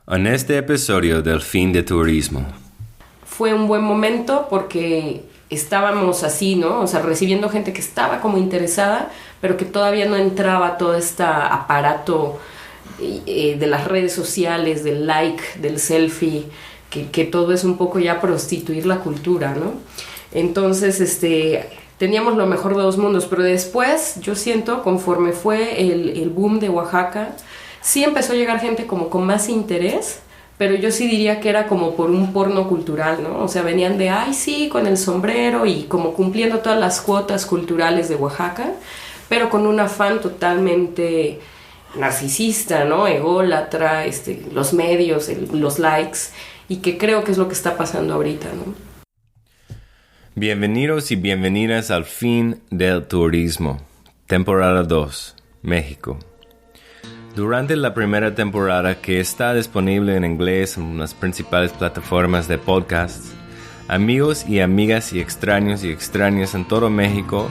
En este episodio del Fin de Turismo. Fue un buen momento porque estábamos así, ¿no? O sea, recibiendo gente que estaba como interesada, pero que todavía no entraba todo este aparato de las redes sociales, del like, del selfie, que todo es un poco ya prostituir la cultura, ¿no? Entonces, teníamos lo mejor de dos mundos, pero después, yo siento, conforme fue el boom de Oaxaca, sí empezó a llegar gente como con más interés, pero yo sí diría que era como por un porno cultural, ¿no? O sea, venían de, ay, sí, con el sombrero y como cumpliendo todas las cuotas culturales de Oaxaca, pero con un afán totalmente narcisista, ¿no? Ególatra, los medios, los likes, y que creo que es lo que está pasando ahorita, ¿no? Bienvenidos y bienvenidas al Fin del Turismo, temporada 2, México. Durante la primera temporada, que está disponible en inglés en las principales plataformas de podcasts, amigos y amigas y extrañas en todo México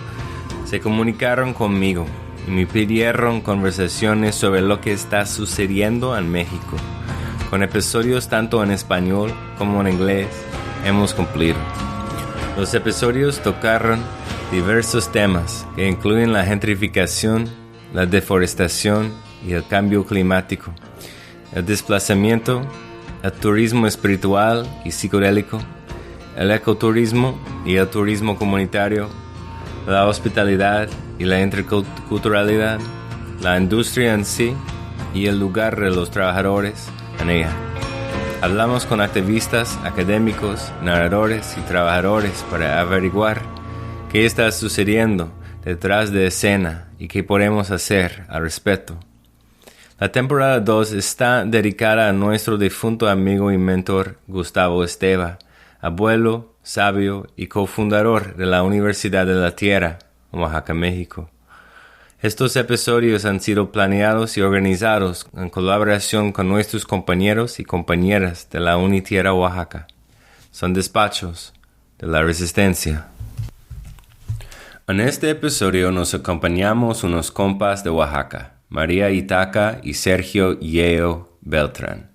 se comunicaron conmigo y me pidieron conversaciones sobre lo que está sucediendo en México. Con episodios tanto en español como en inglés, hemos cumplido. Los episodios tocaron diversos temas que incluyen la gentrificación, la deforestación y el cambio climático, el desplazamiento, el turismo espiritual y psicodélico, el ecoturismo y el turismo comunitario, la hospitalidad y la interculturalidad, la industria en sí y el lugar de los trabajadores en ella. Hablamos con activistas, académicos, narradores y trabajadores para averiguar qué está sucediendo detrás de escena y qué podemos hacer al respecto. La temporada 2 está dedicada a nuestro difunto amigo y mentor Gustavo Esteva, abuelo, sabio y cofundador de la Universidad de la Tierra, Oaxaca, México. Estos episodios han sido planeados y organizados en colaboración con nuestros compañeros y compañeras de la Unitierra Oaxaca. Son despachos de la Resistencia. En este episodio nos acompañamos unos compas de Oaxaca, María Itaca y Sergio Yeo Beltrán.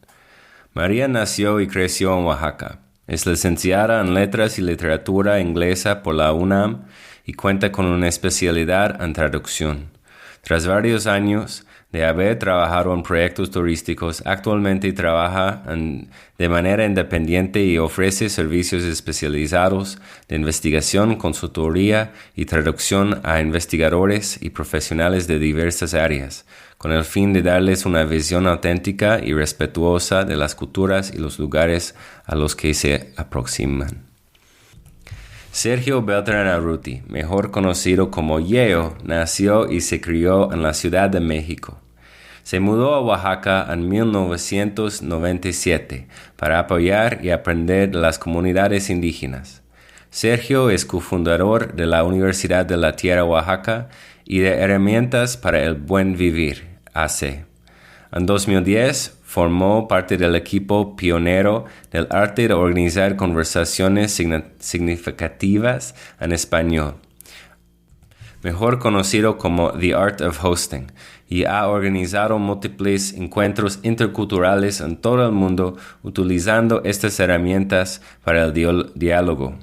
María nació y creció en Oaxaca. Es licenciada en Letras y Literatura Inglesa por la UNAM y cuenta con una especialidad en traducción. Tras varios años de haber trabajado en proyectos turísticos, actualmente trabaja de manera independiente y ofrece servicios especializados de investigación, consultoría y traducción a investigadores y profesionales de diversas áreas, con el fin de darles una visión auténtica y respetuosa de las culturas y los lugares a los que se aproximan. Sergio Beltrán Arruti, mejor conocido como Yeo, nació y se crió en la Ciudad de México. Se mudó a Oaxaca en 1997 para apoyar y aprender de las comunidades indígenas. Sergio es cofundador de la Universidad de la Tierra Oaxaca y de Herramientas para el Buen Vivir, AC. En 2010 formó parte del equipo pionero del arte de organizar conversaciones significativas en español, mejor conocido como The Art of Hosting, y ha organizado múltiples encuentros interculturales en todo el mundo utilizando estas herramientas para el diálogo.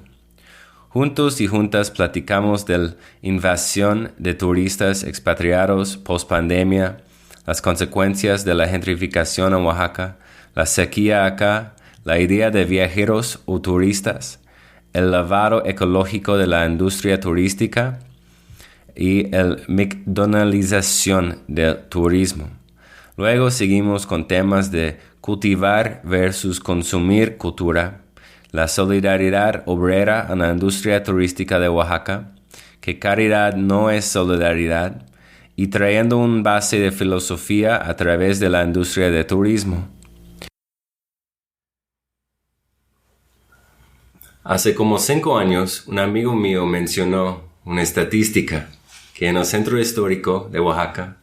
Juntos y juntas platicamos de la invasión de turistas expatriados post-pandemia, las consecuencias de la gentrificación en Oaxaca, la sequía acá, la idea de viajeros o turistas, el lavado ecológico de la industria turística y la McDonaldización del turismo. Luego seguimos con temas de cultivar versus consumir cultura, la solidaridad obrera en la industria turística de Oaxaca, que caridad no es solidaridad, y trayendo un base de filosofía a través de la industria de turismo. Hace como 5 años, un amigo mío mencionó una estadística que en el centro histórico de Oaxaca,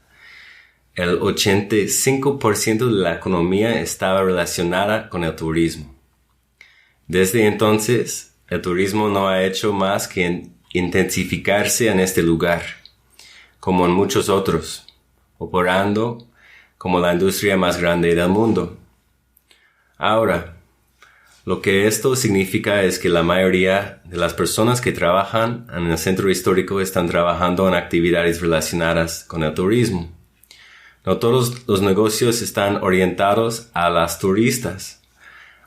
el 85% de la economía estaba relacionada con el turismo. Desde entonces, el turismo no ha hecho más que intensificarse en este lugar, como en muchos otros, operando como la industria más grande del mundo. Ahora, lo que esto significa es que la mayoría de las personas que trabajan en el centro histórico están trabajando en actividades relacionadas con el turismo. No todos los negocios están orientados a las turistas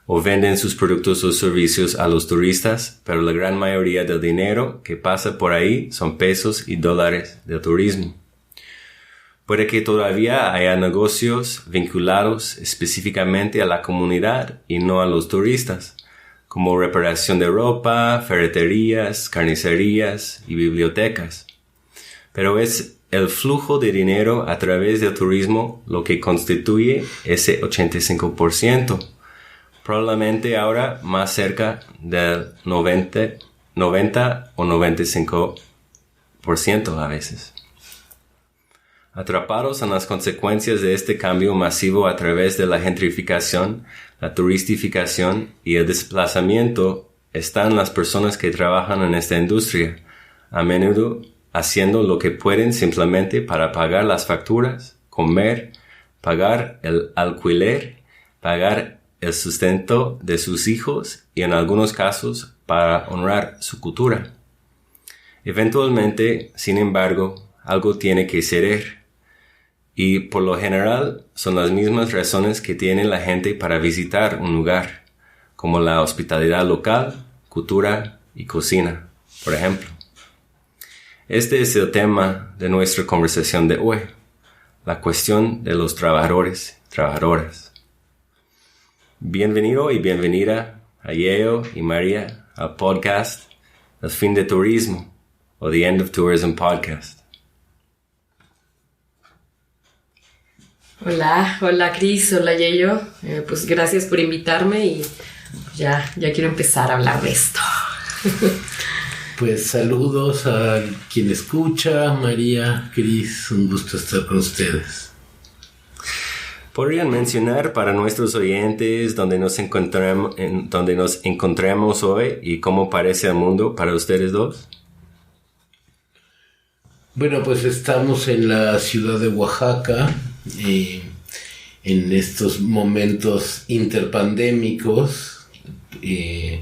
o venden sus productos o servicios a los turistas, pero la gran mayoría del dinero que pasa por ahí son pesos y dólares del turismo. Puede que todavía haya negocios vinculados específicamente a la comunidad y no a los turistas, como reparación de ropa, ferreterías, carnicerías y bibliotecas. Pero es el flujo de dinero a través del turismo lo que constituye ese 85%, probablemente ahora más cerca del 90 o 95% a veces. Atrapados en las consecuencias de este cambio masivo a través de la gentrificación, la turistificación y el desplazamiento están las personas que trabajan en esta industria, a menudo haciendo lo que pueden simplemente para pagar las facturas, comer, pagar el alquiler, pagar el sustento de sus hijos y en algunos casos para honrar su cultura. Eventualmente, sin embargo, algo tiene que ceder. Y por lo general son las mismas razones que tiene la gente para visitar un lugar, como la hospitalidad local, cultura y cocina, por ejemplo. Este es el tema de nuestra conversación de hoy, la cuestión de los trabajadores y trabajadoras. Bienvenido y bienvenida a Yeo y María al podcast El Fin de Turismo, o The End of Tourism Podcast. Hola Cris, hola Yeyo. Pues gracias por invitarme y ya quiero empezar a hablar de esto. Pues saludos a quien escucha, María, Cris, un gusto estar con ustedes. ¿Podrían mencionar para nuestros oyentes dónde nos encontramos hoy y cómo parece el mundo para ustedes dos? Bueno, pues estamos en la ciudad de Oaxaca, en estos momentos interpandémicos, y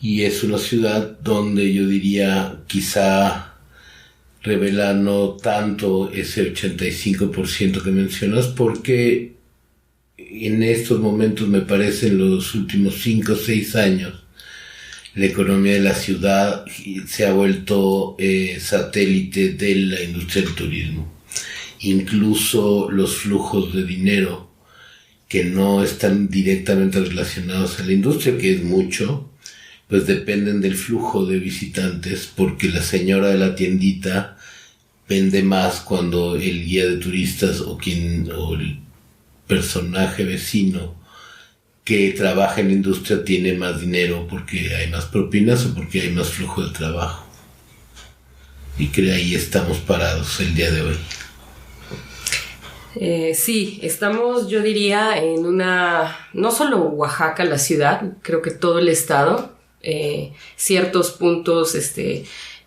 es una ciudad donde yo diría quizá revela no tanto ese 85% que mencionas, porque en estos momentos me parece en los últimos 5 o 6 años la economía de la ciudad se ha vuelto satélite de la industria del turismo. Incluso los flujos de dinero que no están directamente relacionados a la industria, que es mucho, pues dependen del flujo de visitantes, porque la señora de la tiendita vende más cuando el guía de turistas o el personaje vecino que trabaja en la industria tiene más dinero porque hay más propinas o porque hay más flujo de trabajo. Y creo ahí estamos parados el día de hoy. Sí, estamos, yo diría, en no solo Oaxaca, la ciudad, creo que todo el estado, ciertos puntos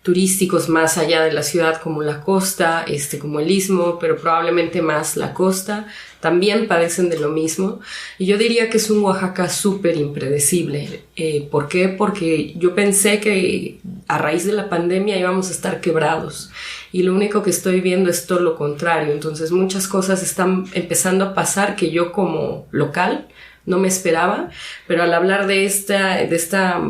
turísticos más allá de la ciudad, como la costa, como el istmo, pero probablemente más la costa, también padecen de lo mismo. Y yo diría que es un Oaxaca súper impredecible. ¿Por qué? Porque yo pensé que a raíz de la pandemia íbamos a estar quebrados. Y lo único que estoy viendo es todo lo contrario. Entonces muchas cosas están empezando a pasar que yo como local no me esperaba. Pero al hablar de esta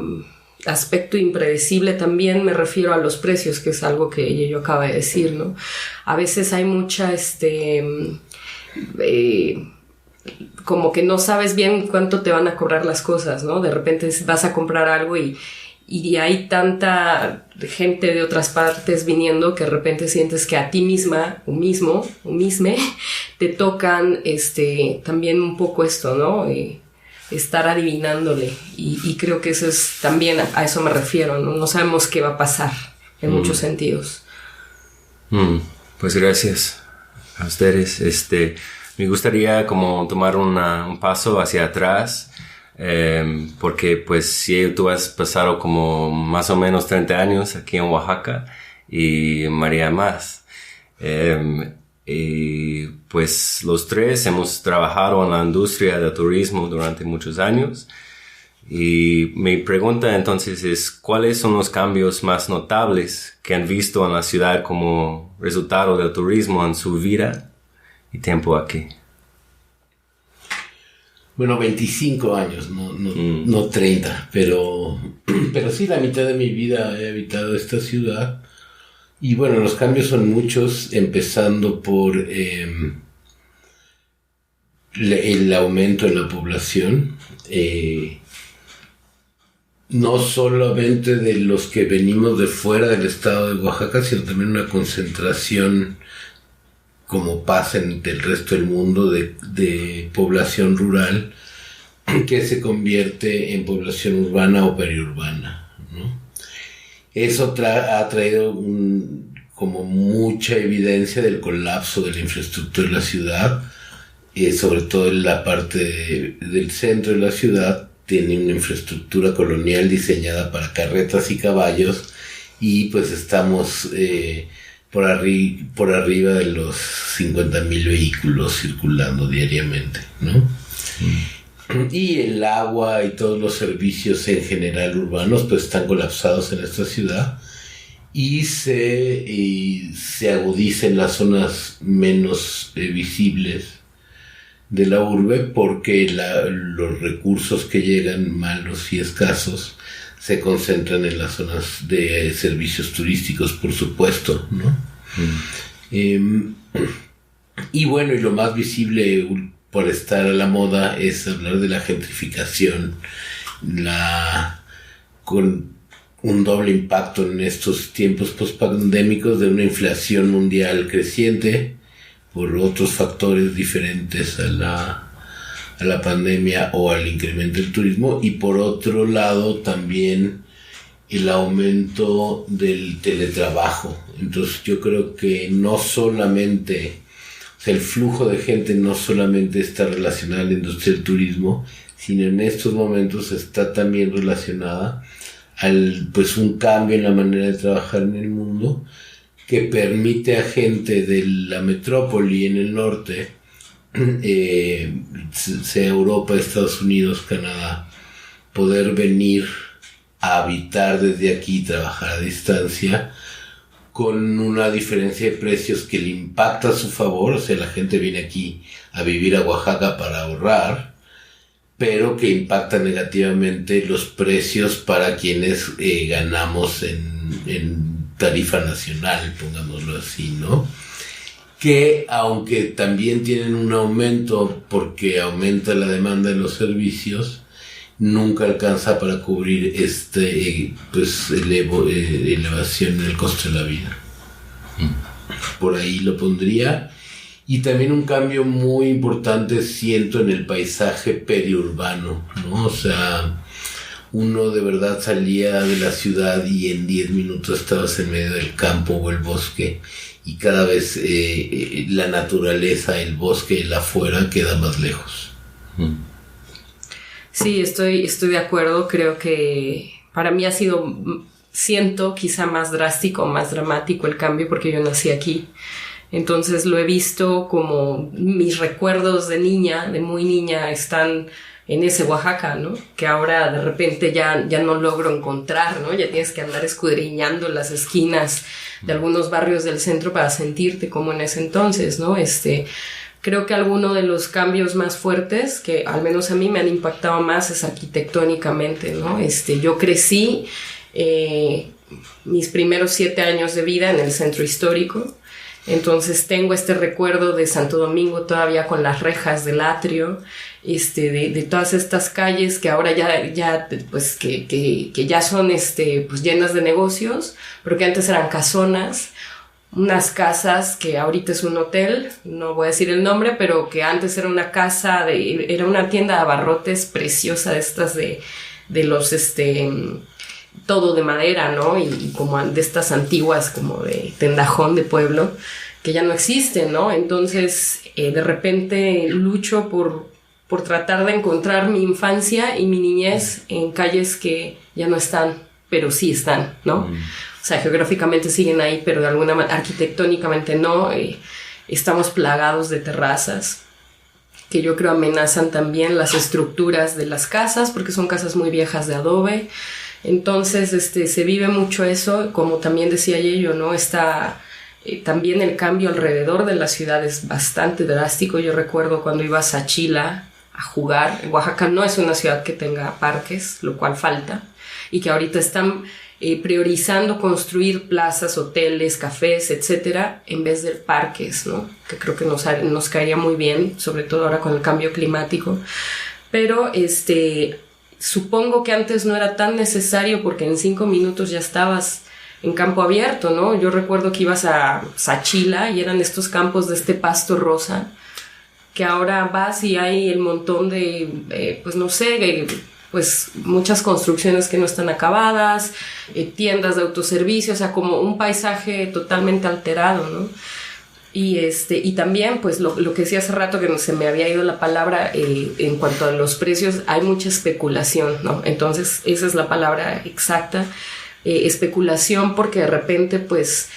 aspecto impredecible también me refiero a los precios, que es algo que yo acabo de decir, ¿no? A veces hay mucha, como que no sabes bien cuánto te van a cobrar las cosas, ¿no? De repente vas a comprar algo y hay tanta gente de otras partes viniendo que de repente sientes que a ti misma, o misme, te tocan también un poco esto, ¿no? Estar adivinándole y creo que eso es también, a eso me refiero, no sabemos qué va a pasar en muchos sentidos. Pues gracias a ustedes. Me gustaría como tomar un paso hacia atrás, porque pues si tú has pasado como más o menos 30 años aquí en Oaxaca y María más. Pues los tres hemos trabajado en la industria del turismo durante muchos años. Y mi pregunta entonces es, ¿cuáles son los cambios más notables que han visto en la ciudad como resultado del turismo en su vida y tiempo aquí? Bueno, 25 años, no 30, pero sí, la mitad de mi vida he habitado esta ciudad. Y bueno, los cambios son muchos, empezando por el aumento en la población. No solamente de los que venimos de fuera del estado de Oaxaca, sino también una concentración, como pasa en el resto del mundo, de población rural que se convierte en población urbana o periurbana, ¿no? Eso ha traído como mucha evidencia del colapso de la infraestructura de la ciudad, sobre todo en la parte del centro de la ciudad. Tiene una infraestructura colonial diseñada para carretas y caballos, y pues estamos por arriba de los 50,000 vehículos circulando diariamente, ¿no? Y el agua y todos los servicios en general urbanos pues están colapsados en esta ciudad, y se agudiza en las zonas menos visibles de la urbe, porque los recursos que llegan, malos y escasos, se concentran en las zonas de servicios turísticos, por supuesto, ¿no? Y bueno, y lo más visible por estar a la moda es hablar de la gentrificación, con un doble impacto en estos tiempos pospandémicos de una inflación mundial creciente por otros factores diferentes a la pandemia o al incremento del turismo, y por otro lado también el aumento del teletrabajo. Entonces yo creo que no solamente, o sea, el flujo de gente no solamente está relacionado a la industria del turismo, sino en estos momentos está también relacionada al un cambio en la manera de trabajar en el mundo, que permite a gente de la metrópoli en el norte, sea Europa, Estados Unidos, Canadá, poder venir a habitar desde aquí, trabajar a distancia, con una diferencia de precios que le impacta a su favor. O sea, la gente viene aquí a vivir a Oaxaca para ahorrar, pero que impacta negativamente los precios para quienes ganamos en tarifa nacional, pongámoslo así, ¿no? Que aunque también tienen un aumento porque aumenta la demanda de los servicios, nunca alcanza para cubrir elevación en el costo de la vida. Por ahí lo pondría. Y también un cambio muy importante siento en el paisaje periurbano, ¿no? O sea, uno de verdad salía de la ciudad y en 10 minutos estabas en medio del campo o el bosque, y cada vez la naturaleza, el bosque, el afuera queda más lejos. Sí, estoy de acuerdo. Creo que para mí siento quizá más drástico, más dramático el cambio, porque yo nací aquí. Entonces lo he visto como mis recuerdos de niña, de muy niña, están en ese Oaxaca, ¿no? Que ahora de repente ya no logro encontrar, ¿no? Ya tienes que andar escudriñando las esquinas de algunos barrios del centro para sentirte como en ese entonces, ¿no? Creo que alguno de los cambios más fuertes, que al menos a mí me han impactado más, es arquitectónicamente, ¿no? Yo crecí mis primeros 7 años de vida en el centro histórico. Entonces tengo este recuerdo de Santo Domingo todavía con las rejas del atrio, de todas estas calles que ahora ya pues que ya son pues llenas de negocios, pero que antes eran casonas, unas casas que ahorita es un hotel, no voy a decir el nombre, pero que antes era una casa era una tienda de abarrotes preciosa, de estas de los todo de madera, ¿no? Y como de estas antiguas, como de tendajón de pueblo, que ya no existen, ¿no? Entonces, de repente lucho por tratar de encontrar mi infancia y mi niñez en calles que ya no están, pero sí están, ¿no? O sea, geográficamente siguen ahí, pero de alguna manera, arquitectónicamente no. estamos plagados de terrazas, que yo creo amenazan también las estructuras de las casas, porque son casas muy viejas de adobe. Entonces se vive mucho eso, como también decía Yello, ¿no? También el cambio alrededor de la ciudad es bastante drástico. Yo recuerdo cuando iba a Sachila a jugar. Oaxaca no es una ciudad que tenga parques, lo cual falta, y que ahorita están priorizando construir plazas, hoteles, cafés, etcétera, en vez de parques, ¿no? Que creo que nos caería muy bien, sobre todo ahora con el cambio climático. Pero supongo que antes no era tan necesario, porque en 5 minutos ya estabas en campo abierto, ¿no? Yo recuerdo que ibas a Sachila y eran estos campos de pasto rosa, que ahora vas y hay el montón de, pues no sé, pues muchas construcciones que no están acabadas, tiendas de autoservicio, o sea, como un paisaje totalmente alterado, ¿no? Y también, pues lo que decía hace rato, que no se me había ido la palabra, en cuanto a los precios, hay mucha especulación, ¿no? Entonces, esa es la palabra exacta, especulación, porque de repente, pues,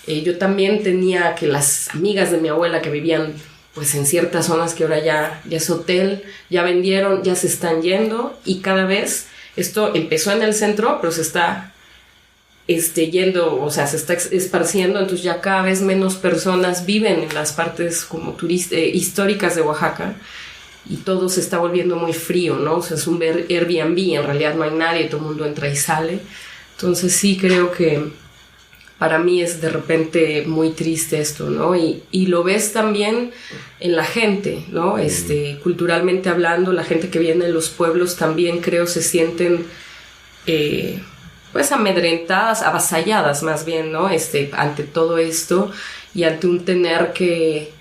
yo también tenía que las amigas de mi abuela que vivían pues en ciertas zonas que ahora ya es hotel, ya vendieron, ya se están yendo, y cada vez esto empezó en el centro, pero se está yendo, o sea, se está esparciendo, entonces ya cada vez menos personas viven en las partes como históricas de Oaxaca, y todo se está volviendo muy frío, ¿no? O sea, es un Airbnb, en realidad no hay nadie, todo el mundo entra y sale. Entonces sí creo que para mí es de repente muy triste esto, ¿no? Y lo ves también en la gente, ¿no? Culturalmente hablando, la gente que viene de los pueblos también creo se sienten pues amedrentadas, avasalladas más bien, ¿no? Ante todo esto, y ante un tener que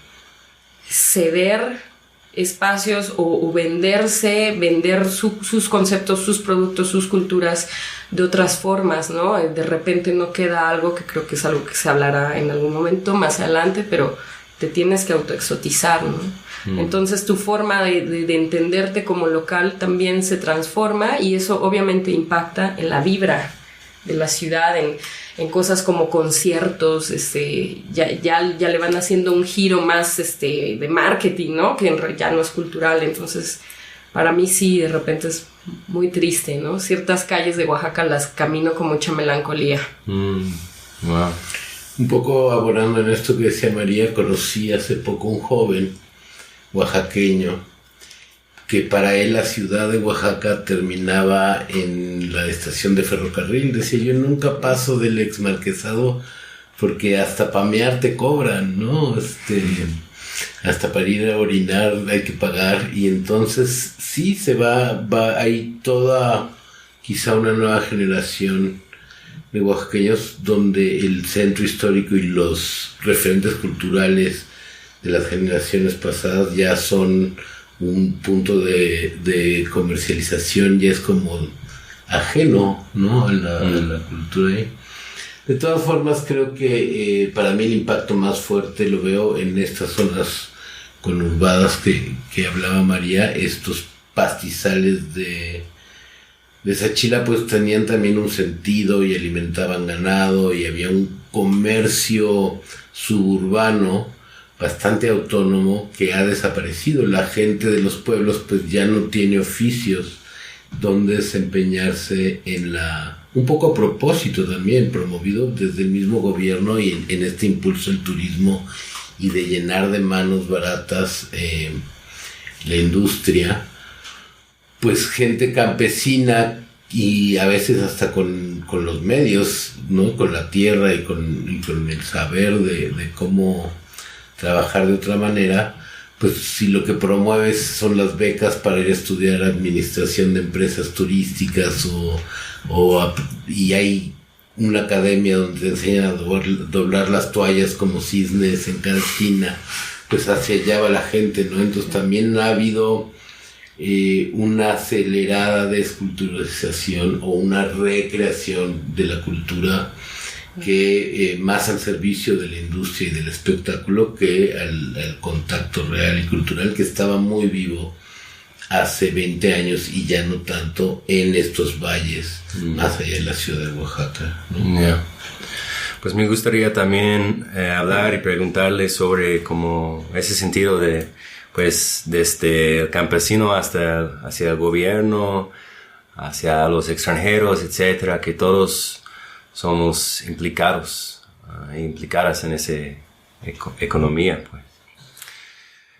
ceder espacios o vender sus conceptos, sus productos, sus culturas de otras formas, ¿no? De repente no queda algo, que creo que es algo que se hablará en algún momento más adelante, pero te tienes que autoexotizar, ¿no? Entonces tu forma de entenderte como local también se transforma, y eso obviamente impacta en la vibra de la ciudad, en cosas como conciertos, ya le van haciendo un giro más de marketing, ¿no? Que ya no es cultural. Entonces para mí sí, de repente es muy triste, ¿no? Ciertas calles de Oaxaca las camino con mucha melancolía. Wow. Un poco abordando en esto que decía María, conocí hace poco un joven oaxaqueño que para él la ciudad de Oaxaca terminaba en la estación de ferrocarril. Decía, yo nunca paso del Exmarquesado porque hasta pamear te cobran, ¿no? Hasta para ir a orinar hay que pagar, y entonces sí se va hay toda quizá una nueva generación de oaxaqueños donde el centro histórico y los referentes culturales de las generaciones pasadas ya son un punto de comercialización, ya es como ajeno, ¿no? a la cultura. De todas formas, creo que para mí el impacto más fuerte lo veo en estas zonas conurbadas que hablaba María. Estos pastizales de Sachila pues tenían también un sentido y alimentaban ganado, y había un comercio suburbano bastante autónomo que ha desaparecido. La gente de los pueblos pues ya no tiene oficios donde desempeñarse un poco a propósito también, promovido desde el mismo gobierno y en este impulso del turismo y de llenar de manos baratas la industria, pues gente campesina, y a veces hasta con los medios, ¿no? Con la tierra y con el saber de cómo trabajar de otra manera, pues si lo que promueves son las becas para ir a estudiar administración de empresas turísticas y hay una academia donde te enseñan a doblar las toallas como cisnes en cada esquina, pues hacia allá va la gente, ¿no? Entonces también ha habido una acelerada desculturalización o una recreación de la cultura que más al servicio de la industria y del espectáculo que al contacto real y cultural, que estaba muy vivo hace 20 años y ya no tanto en estos valles más allá de la ciudad de Oaxaca, ¿no? Yeah. Pues me gustaría también hablar y preguntarle sobre como ese sentido de, pues, desde el campesino hacia el gobierno, hacia los extranjeros, etcétera, que todos somos implicados, implicadas en esa economía, pues.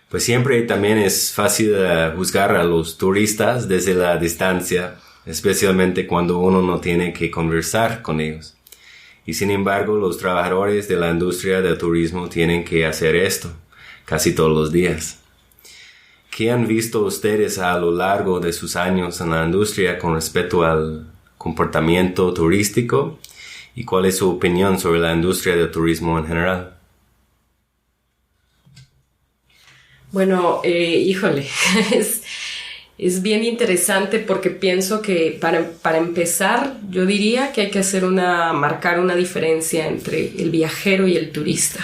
Pues siempre también es fácil juzgar a los turistas desde la distancia, especialmente cuando uno no tiene que conversar con ellos. Y sin embargo, los trabajadores de la industria del turismo tienen que hacer esto casi todos los días. ¿Qué han visto ustedes a lo largo de sus años en la industria con respecto al comportamiento turístico? ¿Y cuál es su opinión sobre la industria del turismo en general? Bueno, híjole, es bien interesante porque pienso que para empezar, yo diría que hay que marcar una diferencia entre el viajero y el turista.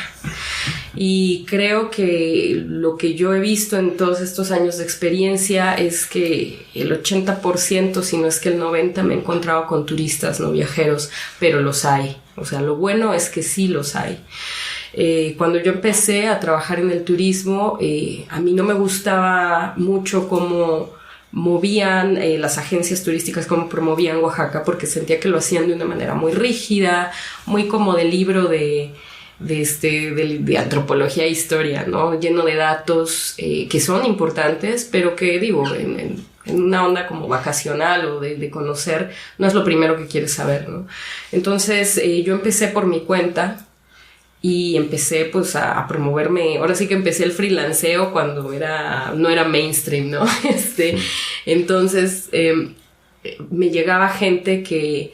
Y creo que lo que yo he visto en todos estos años de experiencia es que el 80%, si no es que el 90%, me he encontrado con turistas, no viajeros, pero los hay. O sea, lo bueno es que sí los hay. Cuando yo empecé a trabajar en el turismo, a mí no me gustaba mucho cómo movían las agencias turísticas, cómo promovían Oaxaca, porque sentía que lo hacían de una manera muy rígida, muy como de libro de antropología e historia, ¿no? Lleno de datos que son importantes, pero que, digo, en una onda como vacacional o de conocer, no es lo primero que quieres saber, ¿no? Entonces, yo empecé por mi cuenta y empecé pues a promoverme. Ahora sí que empecé el freelanceo cuando no era mainstream, ¿no? Entonces me llegaba gente que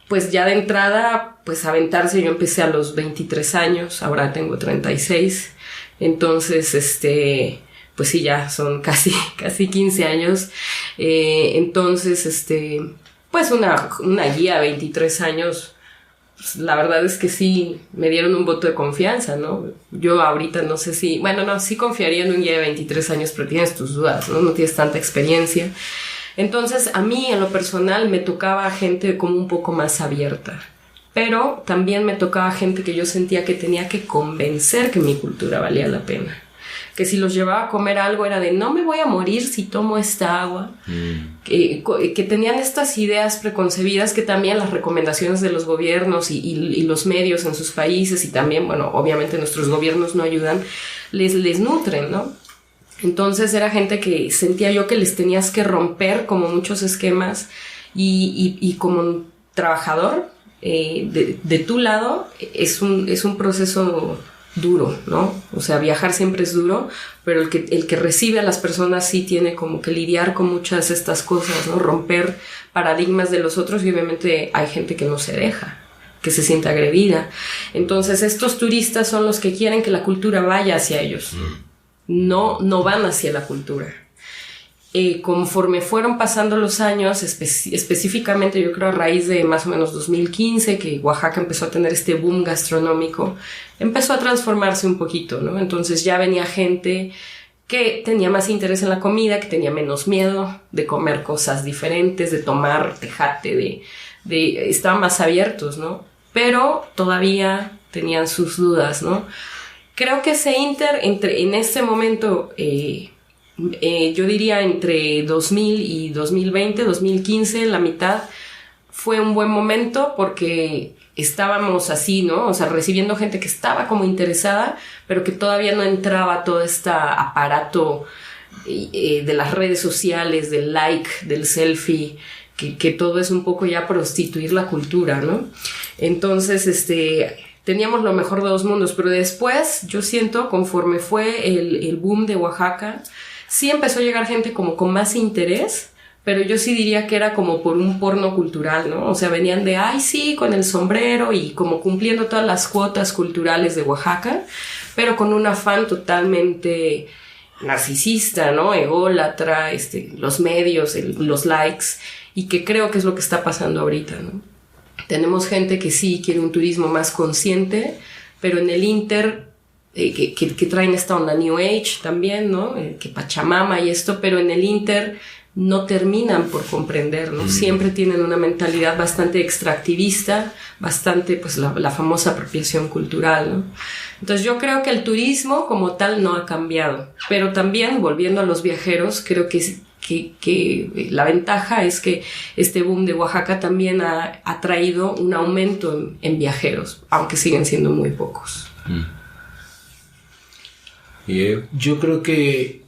pues ya de entrada pues aventarse. Yo empecé a los 23 años, ahora tengo 36, entonces pues sí, ya son casi 15 años. Entonces pues una guía a 23 años, la verdad es que sí me dieron un voto de confianza, ¿no? Yo ahorita no sé si, bueno, no, sí confiaría en un guía de 23 años, pero tienes tus dudas, ¿no? No tienes tanta experiencia. Entonces, a mí, en lo personal, me tocaba gente como un poco más abierta, pero también me tocaba gente que yo sentía que tenía que convencer que mi cultura valía la pena. Que si los llevaba a comer algo era de no me voy a morir si tomo esta agua. Que tenían estas ideas preconcebidas que también las recomendaciones de los gobiernos y los medios en sus países, y también, bueno, obviamente nuestros gobiernos no ayudan, les nutren, ¿no? Entonces era gente que sentía yo que les tenías que romper como muchos esquemas y como trabajador de tu lado es un proceso duro, ¿no? O sea, viajar siempre es duro, pero el que recibe a las personas sí tiene como que lidiar con muchas de estas cosas, ¿no? Romper paradigmas de los otros, y obviamente hay gente que no se deja, que se siente agredida. Entonces estos turistas son los que quieren que la cultura vaya hacia ellos. No van hacia la cultura. Conforme fueron pasando los años, específicamente yo creo a raíz de más o menos 2015, que Oaxaca empezó a tener este boom gastronómico, empezó a transformarse un poquito, ¿no? Entonces ya venía gente que tenía más interés en la comida, que tenía menos miedo de comer cosas diferentes, de tomar tejate, estaban más abiertos, ¿no? Pero todavía tenían sus dudas, ¿no? Creo que ese en este momento, yo diría entre 2000 y 2020, 2015, la mitad, fue un buen momento porque estábamos así, ¿no? O sea, recibiendo gente que estaba como interesada, pero que todavía no entraba todo este aparato de las redes sociales, del like, del selfie, que todo es un poco ya prostituir la cultura, ¿no? Entonces, teníamos lo mejor de dos mundos, pero después, yo siento, conforme fue el boom de Oaxaca, sí empezó a llegar gente como con más interés, pero yo sí diría que era como por un porno cultural, ¿no? O sea, venían de, ay, sí, con el sombrero y como cumpliendo todas las cuotas culturales de Oaxaca, pero con un afán totalmente narcisista, ¿no? Ególatra, los medios, los likes, y que creo que es lo que está pasando ahorita, ¿no? Tenemos gente que sí quiere un turismo más consciente, pero en el Inter, que traen esta onda New Age también, ¿no? Que Pachamama y esto, pero en el Inter no terminan por comprender, ¿no? Siempre tienen una mentalidad bastante extractivista, bastante, pues, la famosa apropiación cultural, ¿no? Entonces yo creo que el turismo como tal no ha cambiado, pero también, volviendo a los viajeros, creo que la ventaja es que este boom de Oaxaca también ha traído un aumento en viajeros, aunque siguen siendo muy pocos. Yo creo que,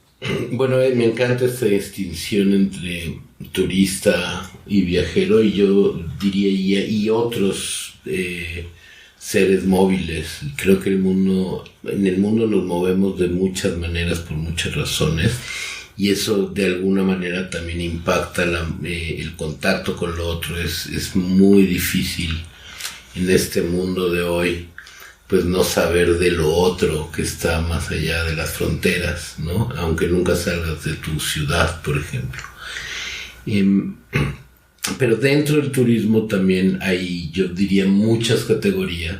bueno, me encanta esta distinción entre turista y viajero, y yo diría, y otros seres móviles. Creo que en el mundo nos movemos de muchas maneras, por muchas razones, y eso de alguna manera también impacta el contacto con lo otro. Es muy difícil en este mundo de hoy, pues, no saber de lo otro que está más allá de las fronteras, ¿no? Aunque nunca salgas de tu ciudad, por ejemplo. Pero dentro del turismo también hay, yo diría, muchas categorías,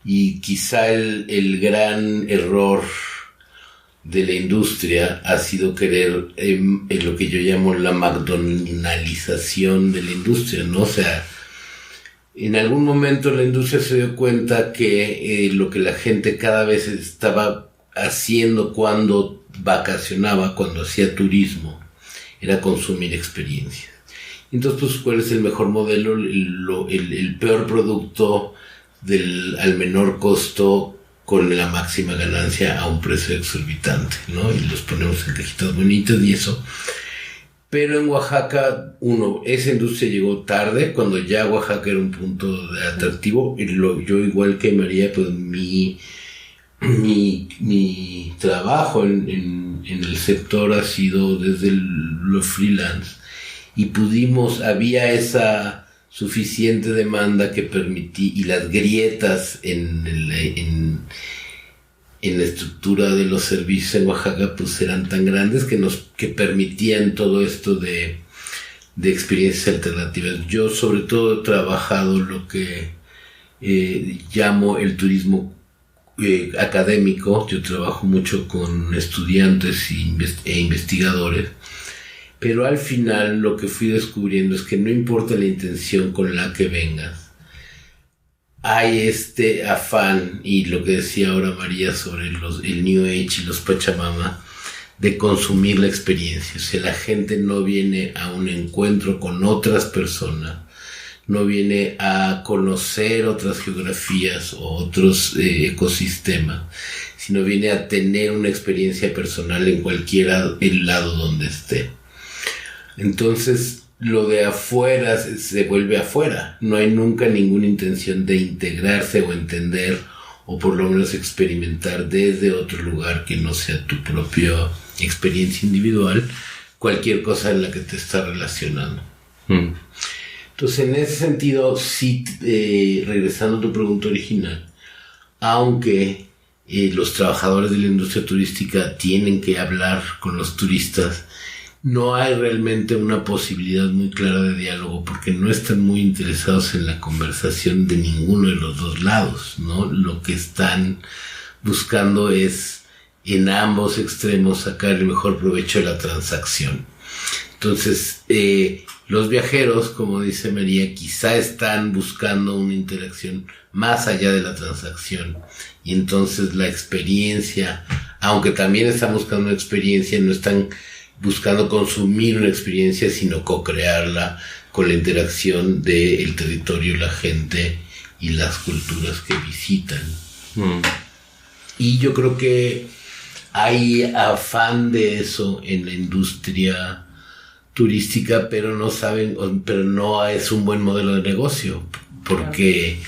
y quizá el gran error de la industria ha sido querer en lo que yo llamo la McDonaldización de la industria, ¿no? O sea, en algún momento la industria se dio cuenta que lo que la gente cada vez estaba haciendo cuando vacacionaba, cuando hacía turismo, era consumir experiencias. Entonces, pues, ¿cuál es el mejor modelo? El peor producto al menor costo, con la máxima ganancia a un precio exorbitante, ¿no? Y los ponemos en cajitas bonitas y eso. Pero en Oaxaca, esa industria llegó tarde, cuando ya Oaxaca era un punto de atractivo. Yo, igual que María, pues mi trabajo en el sector ha sido desde lo freelance, y había esa suficiente demanda que permití, y las grietas en la estructura de los servicios en Oaxaca pues eran tan grandes que permitían todo esto de experiencias alternativas. Yo sobre todo he trabajado lo que llamo el turismo académico. Yo trabajo mucho con estudiantes e investigadores, pero al final lo que fui descubriendo es que no importa la intención con la que vengas, hay este afán, y lo que decía ahora María sobre el New Age y los Pachamama, de consumir la experiencia. O sea, la gente no viene a un encuentro con otras personas, no viene a conocer otras geografías o otros ecosistemas, sino viene a tener una experiencia personal en el lado donde esté. Entonces, lo de afuera se vuelve afuera. No hay nunca ninguna intención de integrarse o entender, o por lo menos experimentar desde otro lugar que no sea tu propia experiencia individual, cualquier cosa en la que te estás relacionando. Entonces, en ese sentido, sí, regresando a tu pregunta original, aunque los trabajadores de la industria turística tienen que hablar con los turistas, no hay realmente una posibilidad muy clara de diálogo, porque no están muy interesados en la conversación de ninguno de los dos lados, ¿no? Lo que están buscando es, en ambos extremos, sacar el mejor provecho de la transacción. Entonces, los viajeros, como dice María, quizá están buscando una interacción más allá de la transacción, y entonces la experiencia, aunque también están buscando una experiencia, no están buscando consumir una experiencia, sino co-crearla con la interacción del territorio, la gente y las culturas que visitan. Y yo creo que hay afán de eso en la industria turística, pero no es un buen modelo de negocio, porque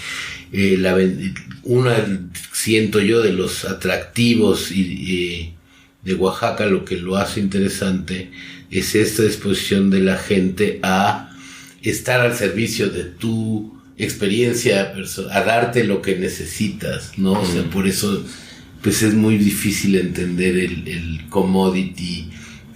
siento yo, de los atractivos de Oaxaca, lo que lo hace interesante es esta disposición de la gente a estar al servicio de tu experiencia, a darte lo que necesitas, ¿no? O sea, por eso pues es muy difícil entender el commodity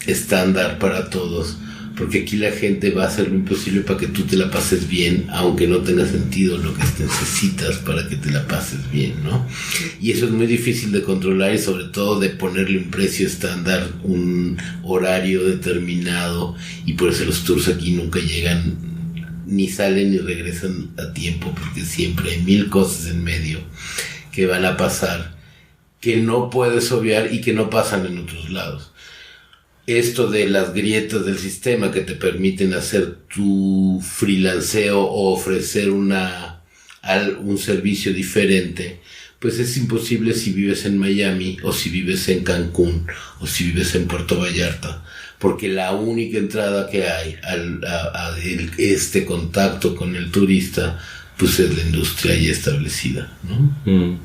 estándar para todos, porque aquí la gente va a hacer lo imposible para que tú te la pases bien, aunque no tenga sentido lo que necesitas para que te la pases bien, ¿no? Y eso es muy difícil de controlar y sobre todo de ponerle un precio estándar, un horario determinado, y por eso los tours aquí nunca llegan, ni salen ni regresan a tiempo, porque siempre hay 1000 cosas en medio que van a pasar, que no puedes obviar y que no pasan en otros lados. Esto de las grietas del sistema que te permiten hacer tu freelanceo o ofrecer un servicio diferente, pues es imposible si vives en Miami o si vives en Cancún o si vives en Puerto Vallarta, porque la única entrada que hay a este contacto con el turista pues es la industria ya establecida, ¿no?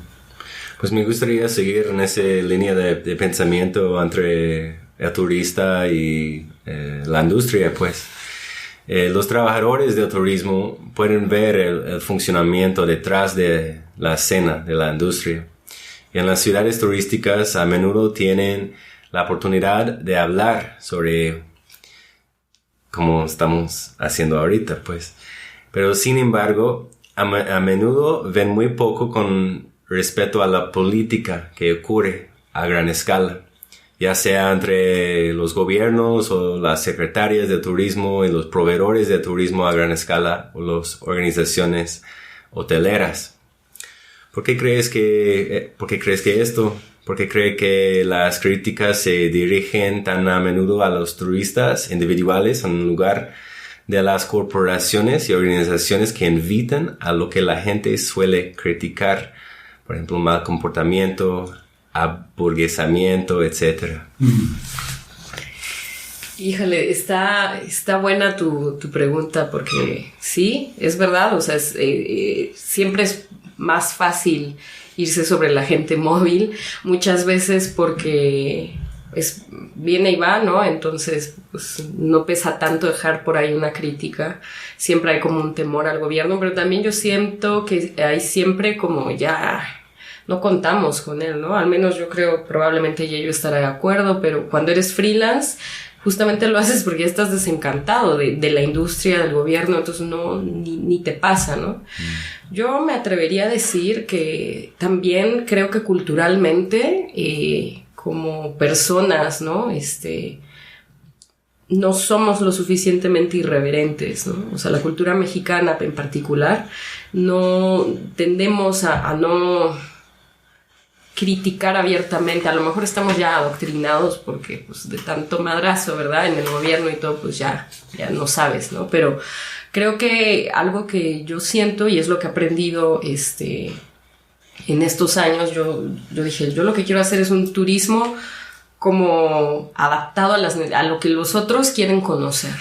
Pues me gustaría seguir en esa línea de pensamiento entre el turista y la industria, pues. Los trabajadores del turismo pueden ver el funcionamiento detrás de la escena de la industria. Y en las ciudades turísticas a menudo tienen la oportunidad de hablar sobre como estamos haciendo ahorita, pues. Pero sin embargo, a menudo ven muy poco con respecto a la política que ocurre a gran escala, ya sea entre los gobiernos o las secretarias de turismo y los proveedores de turismo a gran escala o las organizaciones hoteleras. ¿Por qué crees que esto? ¿Por qué cree que las críticas se dirigen tan a menudo a los turistas individuales en lugar de las corporaciones y organizaciones que invitan a lo que la gente suele criticar? Por ejemplo, mal comportamiento, aburguesamiento, etcétera. Híjole, está buena tu pregunta, porque sí, es verdad, o sea, siempre es más fácil irse sobre la gente móvil, muchas veces porque viene y va, ¿no? Entonces, pues no pesa tanto dejar por ahí una crítica, siempre hay como un temor al gobierno, pero también yo siento que hay siempre como ya no contamos con él, ¿no? Al menos yo creo, probablemente Yayo estará de acuerdo, pero cuando eres freelance, justamente lo haces porque ya estás desencantado de la industria, del gobierno, entonces ni te pasa, ¿no? Yo me atrevería a decir que también creo que culturalmente, como personas, ¿no? No somos lo suficientemente irreverentes, ¿no? O sea, la cultura mexicana en particular, no tendemos a no criticar abiertamente. A lo mejor estamos ya adoctrinados porque pues de tanto madrazo, ¿verdad? En el gobierno y todo, pues ya no sabes, ¿no? Pero creo que algo que yo siento y es lo que he aprendido en estos años, yo dije, yo lo que quiero hacer es un turismo como adaptado a lo que los otros quieren conocer.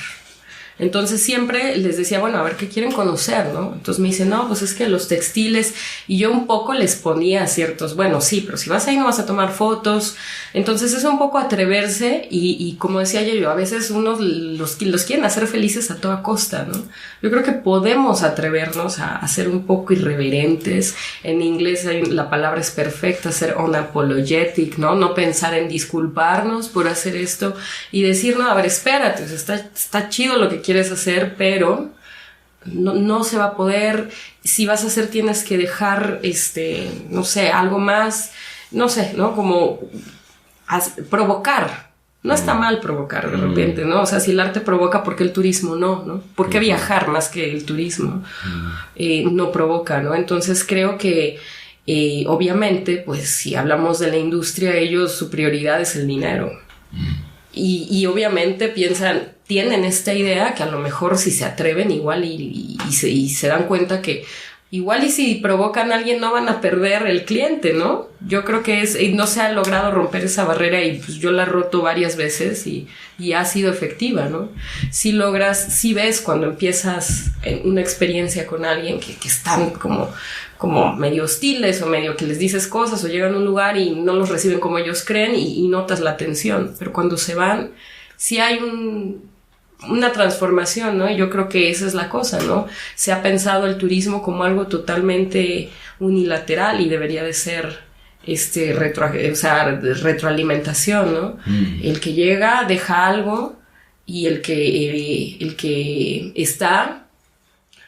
Entonces siempre les decía, bueno, a ver qué quieren conocer, ¿no? Entonces me dicen, no, pues es que los textiles, y yo un poco les ponía ciertos, bueno, sí, pero si vas ahí no vas a tomar fotos. Entonces es un poco atreverse y como decía yo, a veces unos los quieren hacer felices a toda costa, ¿no? Yo creo que podemos atrevernos a ser un poco irreverentes. En inglés la palabra es perfecta, ser unapologetic, ¿no? No pensar en disculparnos por hacer esto y decir, no, a ver, espérate, o sea, está chido lo que quieres hacer, pero no se va a poder. Si vas a hacer, tienes que dejar, no sé, algo más, no sé, ¿no? Como provocar. No está mal provocar de repente, ¿no? O sea, si el arte provoca, ¿por qué el turismo no? ¿Por qué viajar más que el turismo no provoca, ¿no? Entonces creo que obviamente, pues si hablamos de la industria, ellos, su prioridad es el dinero. Y obviamente tienen esta idea que a lo mejor si se atreven igual y se dan cuenta que igual y si provocan a alguien no van a perder el cliente, ¿no? Yo creo que no se ha logrado romper esa barrera y pues yo la he roto varias veces y ha sido efectiva, ¿no? Si ves cuando empiezas una experiencia con alguien que están como medio hostiles o medio que les dices cosas o llegan a un lugar y no los reciben como ellos creen y notas la tensión, pero cuando se van sí hay una transformación, ¿no? Y yo creo que esa es la cosa, ¿no? Se ha pensado el turismo como algo totalmente unilateral y debería de ser retroalimentación, ¿no? El que llega deja algo y el que está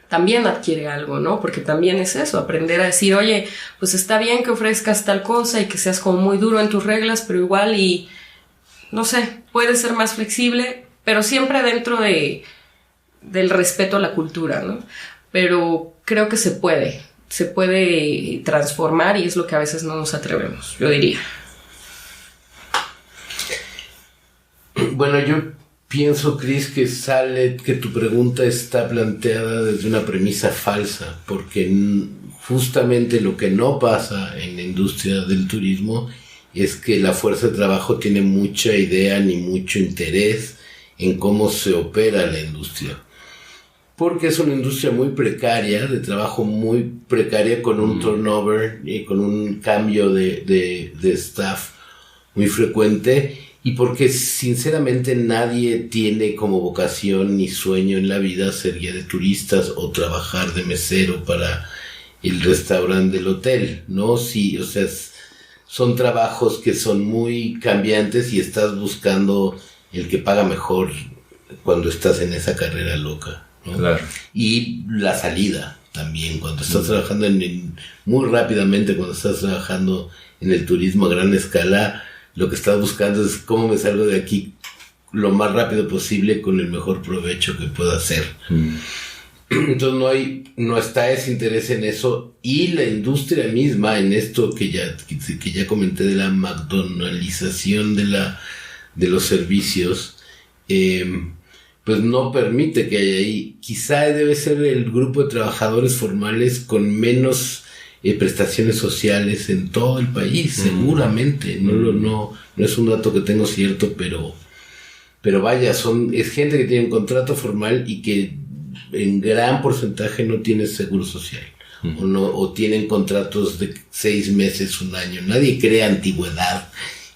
también adquiere algo, ¿no? Porque también es eso, aprender a decir, oye, pues está bien que ofrezcas tal cosa y que seas como muy duro en tus reglas, pero igual y, no sé, puedes ser más flexible, pero siempre dentro del respeto a la cultura, ¿no? Pero creo que se puede transformar y es lo que a veces no nos atrevemos, yo diría. Bueno, yo pienso, Cris, que tu pregunta está planteada desde una premisa falsa, porque justamente lo que no pasa en la industria del turismo es que la fuerza de trabajo tiene mucha idea ni mucho interés en cómo se opera la industria. Porque es una industria muy precaria, de trabajo muy precaria, con un turnover y con un cambio de staff muy frecuente, y porque sinceramente nadie tiene como vocación ni sueño en la vida ser guía de turistas o trabajar de mesero para el restaurante del hotel, ¿no? Sí, o sea, son trabajos que son muy cambiantes y estás buscando el que paga mejor cuando estás en esa carrera loca, ¿no? Claro. Y la salida también, cuando estás trabajando muy rápidamente, cuando estás trabajando en el turismo a gran escala, lo que estás buscando es cómo me salgo de aquí lo más rápido posible con el mejor provecho que pueda hacer. Entonces no está ese interés en eso, y la industria misma en esto que ya comenté de la McDonaldización de los servicios, pues no permite que haya ahí. Quizá debe ser el grupo de trabajadores formales con menos prestaciones sociales en todo el país, seguramente. No es un dato que tengo cierto, pero vaya, es gente que tiene un contrato formal y que en gran porcentaje no tiene seguro social, o tienen contratos de 6 meses, 1 año. Nadie crea antigüedad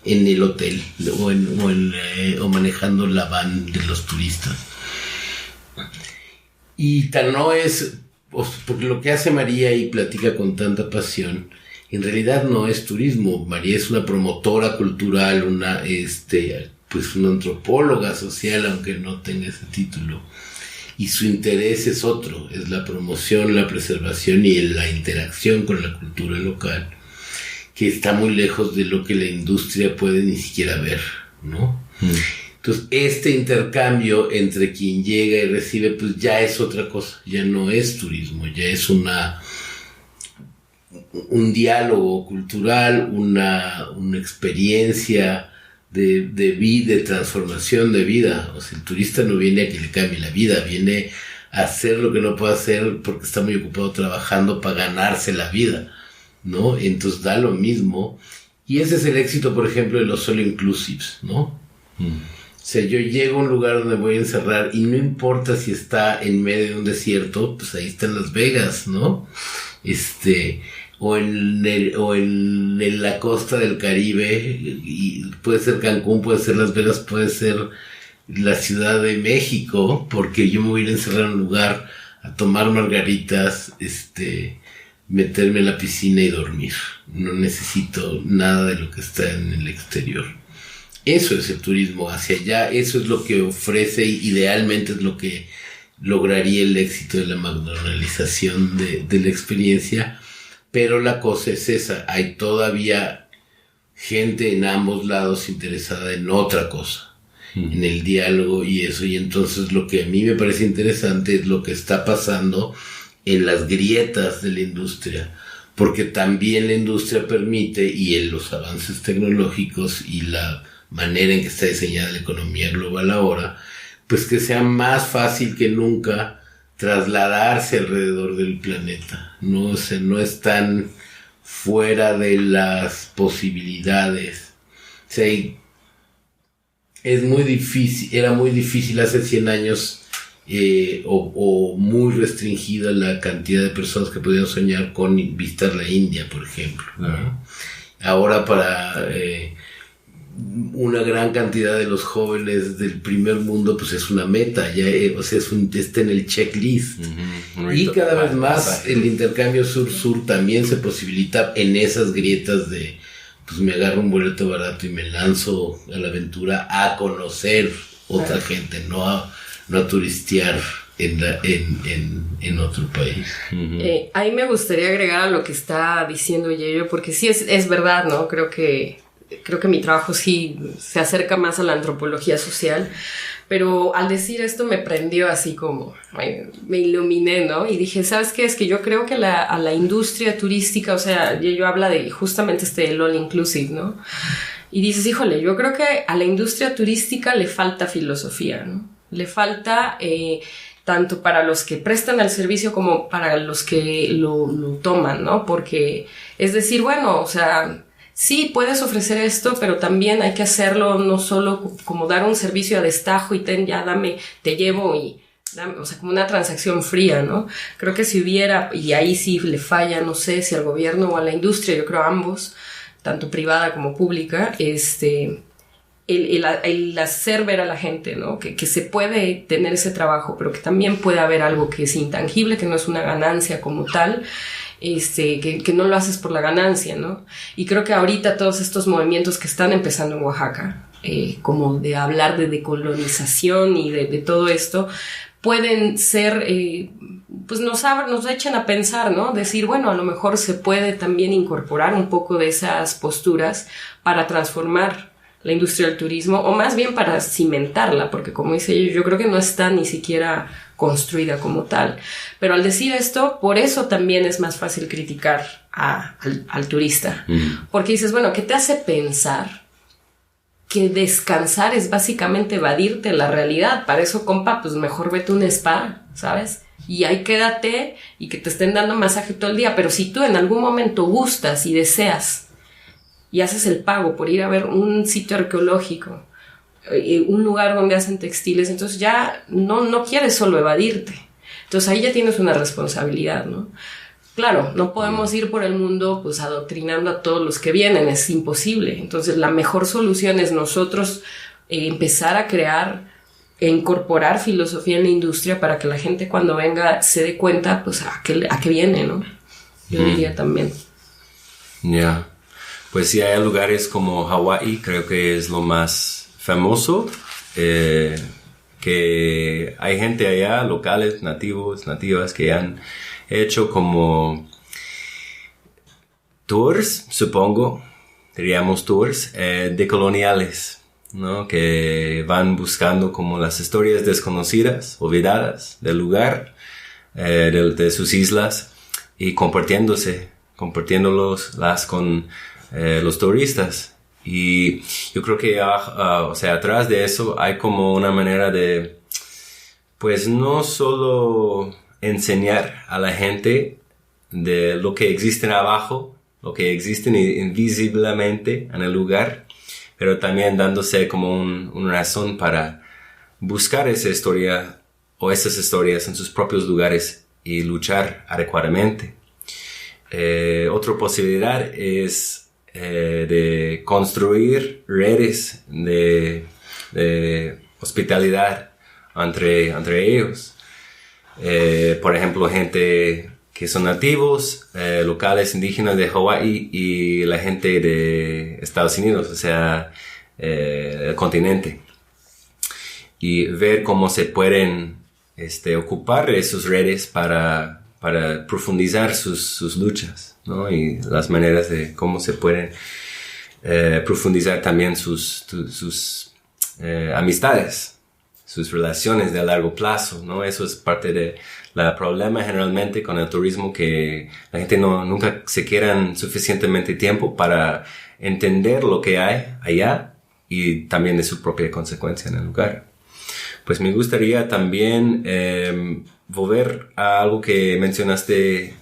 en el hotel o manejando la van de los turistas. Y tal no es, porque lo que hace María y platica con tanta pasión, en realidad no es turismo. María es una promotora cultural, una antropóloga social, aunque no tenga ese título. Y su interés es otro, es la promoción, la preservación y la interacción con la cultura local, que está muy lejos de lo que la industria puede ni siquiera ver, ¿no? Entonces, este intercambio entre quien llega y recibe, pues ya es otra cosa, ya no es turismo, ya es un diálogo cultural, una experiencia de vida, de transformación de vida. O sea, el turista no viene a que le cambie la vida, viene a hacer lo que no puede hacer porque está muy ocupado trabajando para ganarse la vida, ¿no? Entonces da lo mismo, y ese es el éxito, por ejemplo, de los all inclusives, ¿no? O sea, yo llego a un lugar donde voy a encerrar y no importa si está en medio de un desierto, pues ahí está en Las Vegas, ¿no? O en la costa del Caribe, y puede ser Cancún, puede ser Las Vegas, puede ser la Ciudad de México, porque yo me voy a ir a encerrar en un lugar a tomar margaritas, meterme en la piscina y dormir. No necesito nada de lo que está en el exterior. Eso es el turismo hacia allá, eso es lo que ofrece, y idealmente es lo que lograría el éxito de la McDonaldización de la experiencia. Pero la cosa es esa, hay todavía gente en ambos lados interesada en otra cosa, en el diálogo y eso. Y entonces lo que a mí me parece interesante es lo que está pasando en las grietas de la industria, porque también la industria permite, y en los avances tecnológicos y la manera en que está diseñada la economía global ahora, pues que sea más fácil que nunca trasladarse alrededor del planeta, ¿no? O sea, no están fuera de las posibilidades. O sea, es muy difícil, era muy difícil hace 100 años, o muy restringida la cantidad de personas que podían soñar con visitar la India, por ejemplo, ¿no? Ahora para una gran cantidad de los jóvenes del primer mundo, pues es una meta, ya, o sea, está en el checklist. Y cada vez más el intercambio sur-sur también se posibilita en esas grietas de, pues me agarro un boleto barato y me lanzo a la aventura a conocer otra gente, no a turistear en otro país. Ahí me gustaría agregar a lo que está diciendo Yello, porque sí es verdad, ¿no? Creo que mi trabajo sí se acerca más a la antropología social, pero al decir esto me prendió así como, me iluminé, ¿no? Y dije, ¿sabes qué? Es que yo creo que a la industria turística, o sea, Yello habla de justamente el all inclusive, ¿no? Y dices, híjole, yo creo que a la industria turística le falta filosofía, ¿no? Le falta... tanto para los que prestan el servicio como para los que lo toman, ¿no? Porque es decir, bueno, o sea, sí puedes ofrecer esto, pero también hay que hacerlo no solo como dar un servicio a destajo y te llevo y dame, o sea, como una transacción fría, ¿no? Creo que si hubiera, y ahí sí le falla, no sé si al gobierno o a la industria, yo creo a ambos, tanto privada como pública, el hacer ver a la gente, ¿no? Que se puede tener ese trabajo, pero que también puede haber algo que es intangible, que no es una ganancia como tal, que no lo haces por la ganancia, ¿no? Y creo que ahorita todos estos movimientos que están empezando en Oaxaca, como de hablar de decolonización y de todo esto, pueden ser, pues nos echan a pensar, ¿no? Decir, bueno, a lo mejor se puede también incorporar un poco de esas posturas para transformar la industria del turismo, o más bien para cimentarla, porque como dice ella, yo creo que no está ni siquiera construida como tal. Pero al decir esto, por eso también es más fácil criticar al turista. Porque dices, bueno, ¿qué te hace pensar que descansar es básicamente evadirte la realidad? Para eso, compa, pues mejor vete a un spa, ¿sabes? Y ahí quédate y que te estén dando masaje todo el día. Pero si tú en algún momento gustas y deseas y haces el pago por ir a ver un sitio arqueológico, un lugar donde hacen textiles, entonces ya no quieres solo evadirte. Entonces ahí ya tienes una responsabilidad, ¿no? Claro, no podemos ir por el mundo pues adoctrinando a todos los que vienen, es imposible. Entonces la mejor solución es nosotros empezar a crear e incorporar filosofía en la industria para que la gente cuando venga se dé cuenta pues a qué viene, ¿no? Yo diría también. Ya. Pues sí, hay lugares como Hawái, creo que es lo más famoso, que hay gente allá, locales, nativas, que han hecho como tours, supongo, diríamos tours, decoloniales, ¿no? Que van buscando como las historias desconocidas, olvidadas del lugar, de sus islas, y compartiéndolas con los turistas. Y yo creo que o sea, atrás de eso hay como una manera de pues no solo enseñar a la gente de lo que existe abajo, lo que existe invisiblemente en el lugar, pero también dándose como una razón para buscar esa historia o esas historias en sus propios lugares y luchar adecuadamente. Otra posibilidad es de construir redes de hospitalidad entre ellos. Por ejemplo, gente que son nativos, locales indígenas de Hawái y la gente de Estados Unidos, o sea, el continente. Y ver cómo se pueden ocupar de sus redes para profundizar sus luchas, ¿no? Y las maneras de cómo se pueden profundizar también sus amistades, sus relaciones de largo plazo, ¿no? Eso es parte del problema generalmente con el turismo, que la gente nunca se quedan suficientemente tiempo para entender lo que hay allá y también de su propia consecuencia en el lugar. Pues me gustaría también volver a algo que mencionaste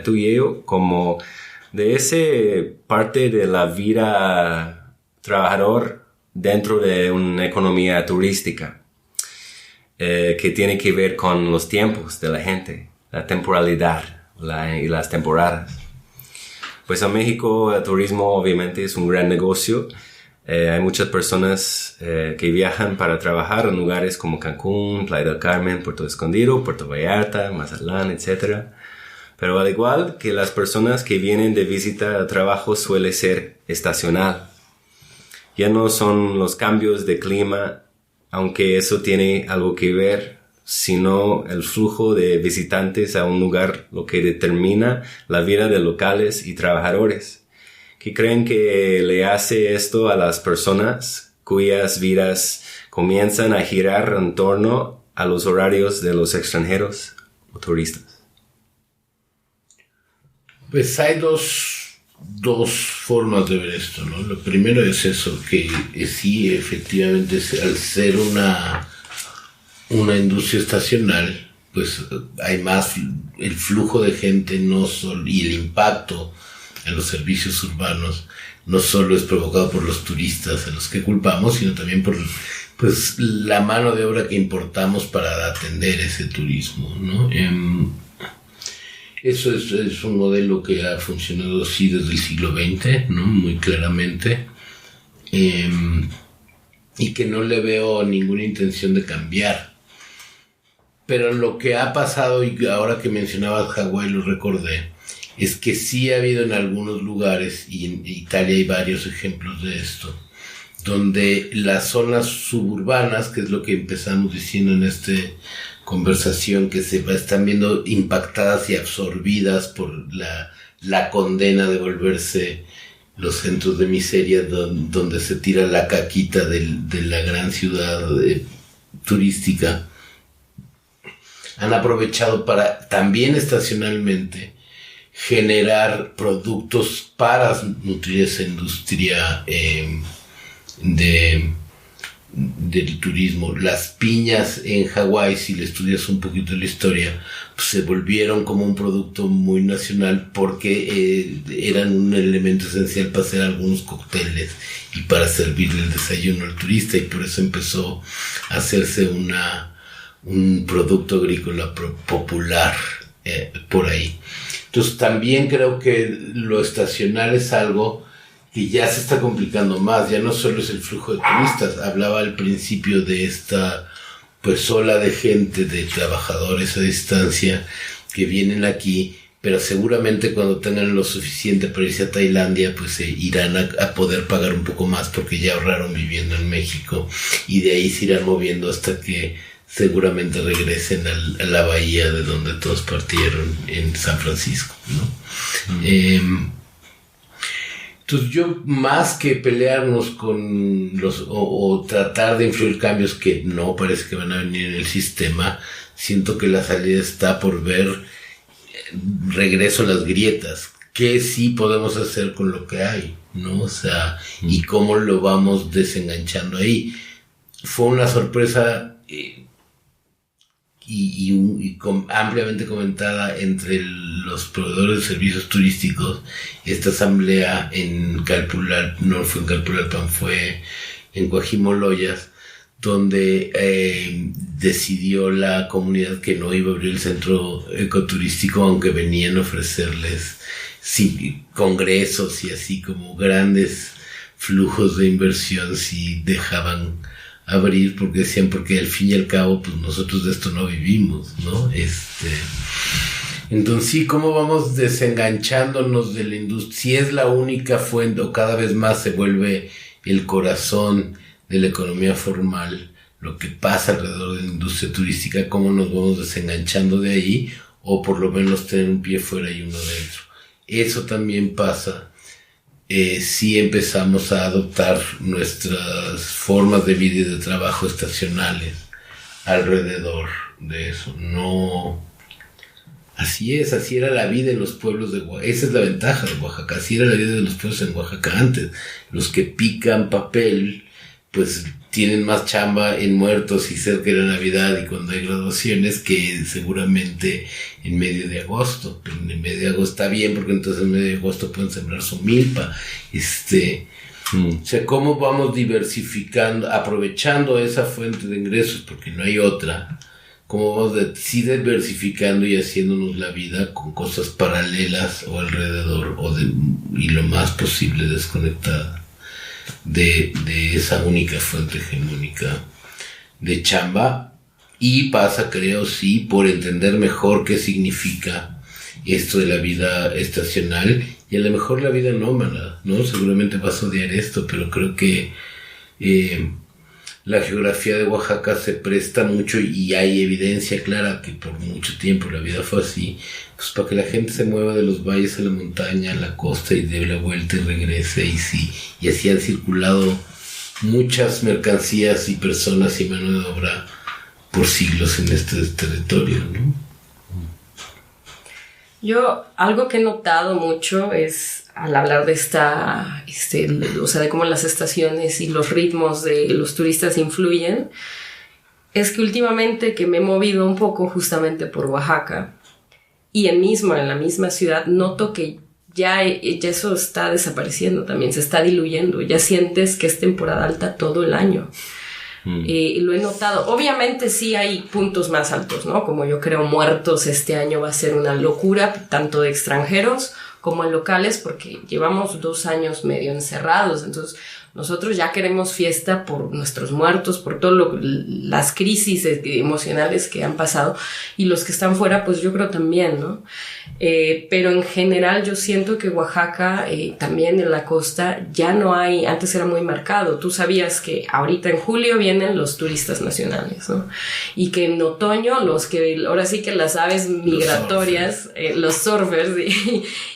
tú y yo, como de ese parte de la vida trabajador dentro de una economía turística, que tiene que ver con los tiempos de la gente, la temporalidad y las temporadas. Pues en México el turismo obviamente es un gran negocio. Hay muchas personas que viajan para trabajar en lugares como Cancún, Playa del Carmen, Puerto Escondido, Puerto Vallarta, Mazatlán, etc. Pero al igual que las personas que vienen de visita al trabajo, suele ser estacional. Ya no son los cambios de clima aunque eso tiene algo que ver, sino el flujo de visitantes a un lugar lo que determina la vida de locales y trabajadores. ¿Qué creen que le hace esto a las personas cuyas vidas comienzan a girar en torno a los horarios de los extranjeros o turistas? Pues hay dos formas de ver esto, ¿no? Lo primero es eso, que sí, efectivamente, al ser una industria estacional, pues hay más, el flujo de gente no solo, y el impacto en los servicios urbanos no solo es provocado por los turistas a los que culpamos, sino también por pues la mano de obra que importamos para atender ese turismo, ¿no? Eso es un modelo que ha funcionado así desde el siglo XX, ¿no? Muy claramente, y que no le veo ninguna intención de cambiar. Pero lo que ha pasado, y ahora que mencionabas Hawái lo recordé, es que sí ha habido en algunos lugares, y en Italia hay varios ejemplos de esto, donde las zonas suburbanas, que es lo que empezamos diciendo en esta conversación, que se están viendo impactadas y absorbidas por la condena de volverse los centros de miseria donde se tira la caquita de la gran ciudad turística, han aprovechado para también estacionalmente generar productos para nutrir esa industria del turismo. Las piñas en Hawái, si le estudias un poquito la historia, pues se volvieron como un producto muy nacional porque eran un elemento esencial para hacer algunos cócteles y para servirle el desayuno al turista, y por eso empezó a hacerse un producto agrícola popular por ahí. Entonces también creo que lo estacional es algo que ya se está complicando más. Ya no solo es el flujo de turistas. Hablaba al principio de esta pues ola de gente, de trabajadores a distancia que vienen aquí, pero seguramente cuando tengan lo suficiente para irse a Tailandia, pues irán a poder pagar un poco más porque ya ahorraron viviendo en México, y de ahí se irán moviendo hasta que seguramente regresen a la bahía de donde todos partieron, en San Francisco, ¿no? Entonces yo, más que pelearnos con o tratar de influir cambios que no parece que van a venir en el sistema, siento que la salida está por ver regreso a las grietas. ¿Qué sí podemos hacer con lo que hay, ¿no? O sea, y cómo lo vamos desenganchando ahí. Fue una sorpresa ampliamente comentada entre los proveedores de servicios turísticos esta asamblea en Calpulalpan, no fue en Calpulalpan, fue en Coajimoloyas, donde decidió la comunidad que no iba a abrir el centro ecoturístico, aunque venían a ofrecerles congresos y así como grandes flujos de inversión si dejaban abrir, porque decían, porque al fin y al cabo pues nosotros de esto no vivimos, ¿no? Entonces sí, ¿cómo vamos desenganchándonos de la industria? Si es la única fuente, o cada vez más se vuelve el corazón de la economía formal, lo que pasa alrededor de la industria turística, ¿cómo nos vamos desenganchando de ahí? O por lo menos tener un pie fuera y uno dentro. Eso también pasa si empezamos a adoptar nuestras formas de vida y de trabajo estacionales alrededor de eso. No, así era la vida en los pueblos de Oaxaca. Esa es la ventaja de Oaxaca, así era la vida de los pueblos en Oaxaca antes. Los que pican papel pues tienen más chamba en Muertos y cerca de la Navidad y cuando hay graduaciones que seguramente en medio de agosto. Pero en medio de agosto está bien, porque entonces en medio de agosto pueden sembrar su milpa. O sea, ¿cómo vamos diversificando, aprovechando esa fuente de ingresos, porque no hay otra? ¿Cómo vamos diversificando y haciéndonos la vida con cosas paralelas o alrededor, y lo más posible desconectada de esa única fuente hegemónica de chamba? Y pasa, creo, sí, por entender mejor qué significa esto de la vida estacional, y a lo mejor la vida nómada, ¿no? Seguramente vas a odiar esto, pero creo que la geografía de Oaxaca se presta mucho y hay evidencia clara que por mucho tiempo la vida fue así, pues para que la gente se mueva de los valles a la montaña, a la costa y dé la vuelta y regrese y así han circulado muchas mercancías y personas y mano de obra por siglos en este territorio, ¿no? Yo, algo que he notado mucho es, al hablar de o sea, de cómo las estaciones y los ritmos de los turistas influyen, es que últimamente que me he movido un poco justamente por Oaxaca y en la misma ciudad, noto que ya eso está desapareciendo también, se está diluyendo, ya sientes que es temporada alta todo el año. Lo he notado. Obviamente sí hay puntos más altos, ¿no? Como yo creo Muertos este año va a ser una locura, tanto de extranjeros como en locales, porque llevamos 2 años medio encerrados, entonces nosotros ya queremos fiesta por nuestros muertos, por todo las crisis emocionales que han pasado, y los que están fuera, pues yo creo también, ¿no? Pero en general yo siento que Oaxaca, también en la costa, ya no hay, antes era muy marcado, tú sabías que ahorita en julio vienen los turistas nacionales, ¿no? Y que en otoño ahora sí que las aves migratorias, los surfers,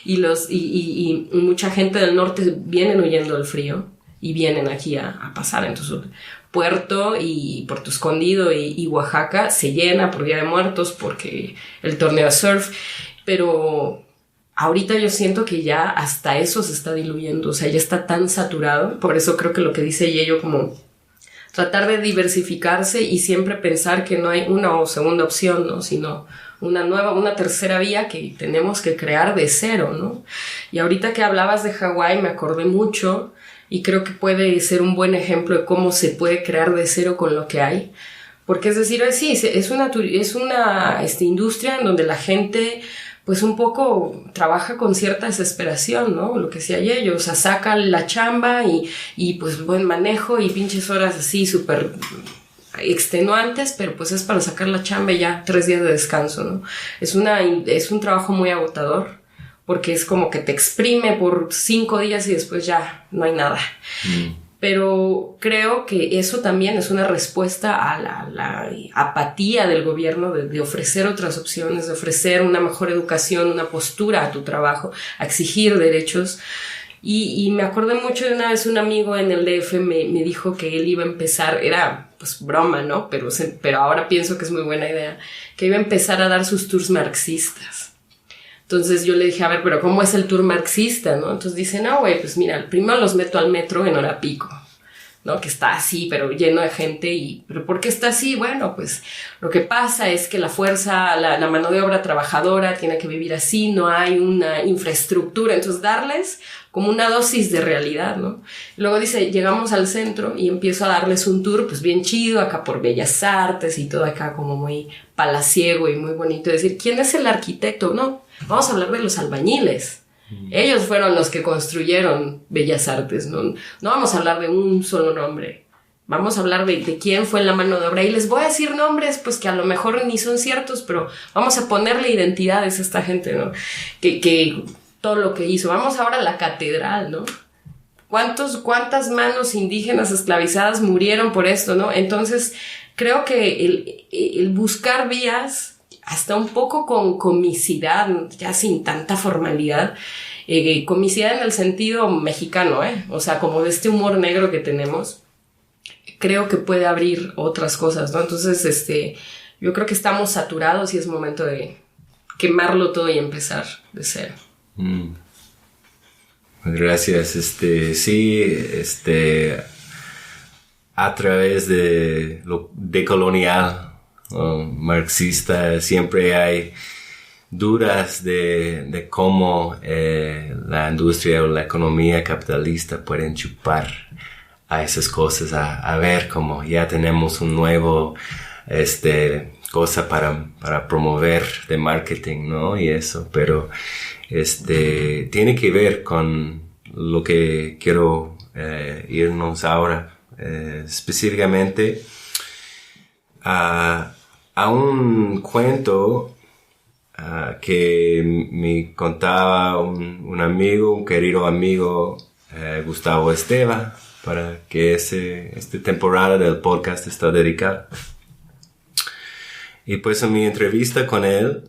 y mucha gente del norte vienen huyendo del frío y vienen aquí a pasar. Entonces Puerto Escondido y Oaxaca se llena por Día de Muertos porque el torneo de surf, pero ahorita yo siento que ya hasta eso se está diluyendo, o sea, ya está tan saturado. Por eso creo que lo que dice Yello, como tratar de diversificarse y siempre pensar que no hay una o segunda opción, ¿no? Sino una tercera vía que tenemos que crear de cero, ¿no? Y ahorita que hablabas de Hawái me acordé mucho, y creo que puede ser un buen ejemplo de cómo se puede crear de cero con lo que hay. Porque es decir, sí, es una industria en donde la gente pues un poco trabaja con cierta desesperación, ¿no? Lo que decía ellos, o sea, saca la chamba y pues buen manejo y pinches horas así súper extenuantes, pero pues es para sacar la chamba y ya 3 días de descanso, ¿no? Es un trabajo muy agotador, porque es como que te exprime por 5 días y después ya no hay nada. Pero creo que eso también es una respuesta a la apatía del gobierno de ofrecer otras opciones, de ofrecer una mejor educación, una postura a tu trabajo, a exigir derechos. Y me acordé mucho de una vez un amigo en el DF me dijo que él iba a empezar, era pues broma, ¿no? Pero ahora pienso que es muy buena idea, que iba a empezar a dar sus tours marxistas. Entonces yo le dije, a ver, pero ¿cómo es el tour marxista, no? Entonces dice, no, güey, pues mira, primero los meto al metro en hora pico, ¿no? Que está así, pero lleno de gente. ¿Pero por qué está así? Bueno, pues lo que pasa es que la mano de obra trabajadora tiene que vivir así, no hay una infraestructura, entonces darles como una dosis de realidad, ¿no? Luego dice, llegamos al centro y empiezo a darles un tour, pues bien chido, acá por Bellas Artes y todo acá como muy palaciego y muy bonito. Decir, ¿quién es el arquitecto? No, vamos a hablar de los albañiles. Ellos fueron los que construyeron Bellas Artes, ¿no? No vamos a hablar de un solo nombre. Vamos a hablar de quién fue la mano de obra. Y les voy a decir nombres, pues que a lo mejor ni son ciertos, pero vamos a ponerle identidades a esta gente, ¿no? Que todo lo que hizo. Vamos ahora a la catedral, ¿no? ¿Cuántas manos indígenas esclavizadas murieron por esto, ¿no? Entonces, creo que el buscar vías, hasta un poco con comicidad, ya sin tanta formalidad, comicidad en el sentido mexicano, o sea, como de este humor negro que tenemos, creo que puede abrir otras cosas, ¿no? Entonces, yo creo que estamos saturados y es momento de quemarlo todo y empezar de cero. Gracias. Sí, a través de lo decolonial, marxista, siempre hay dudas de cómo la industria o la economía capitalista pueden chupar a esas cosas, a ver cómo ya tenemos un nuevo cosa para promover de marketing, ¿no? Y eso, pero tiene que ver con lo que quiero irnos ahora, específicamente a un cuento que me contaba un amigo, un querido amigo, Gustavo Esteva, para que esta temporada del podcast está dedicada. Y pues en mi entrevista con él,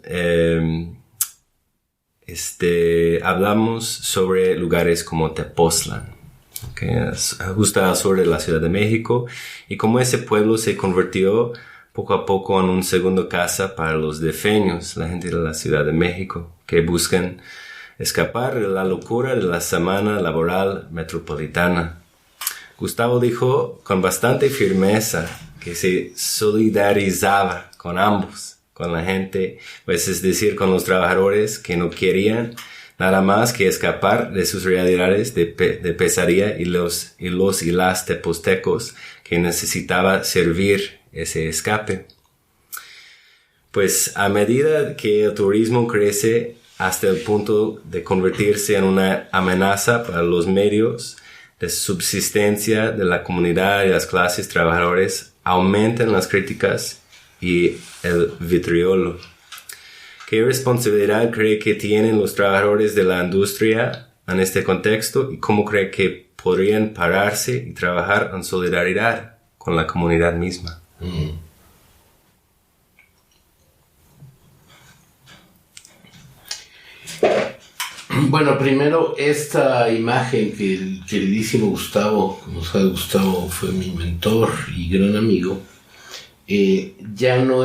hablamos sobre lugares como Tepoztlán, que es justo al sur de la Ciudad de México, y cómo ese pueblo se convirtió poco a poco en un segundo casa para los defeños, la gente de la Ciudad de México, que buscan escapar de la locura de la semana laboral metropolitana. Gustavo dijo con bastante firmeza que se solidarizaba con ambos, con la gente, pues es decir, con los trabajadores que no querían nada más que escapar de sus realidades de pesadilla y las tepoztecos que necesitaba servir ese escape. Pues a medida que el turismo crece hasta el punto de convertirse en una amenaza para los medios de subsistencia de la comunidad y las clases trabajadoras, aumentan las críticas y el vitriolo. ¿Qué responsabilidad cree que tienen los trabajadores de la industria en este contexto y cómo cree que podrían pararse y trabajar en solidaridad con la comunidad misma? Bueno, primero esta imagen que el queridísimo Gustavo, como sabe, Gustavo fue mi mentor y gran amigo, ya no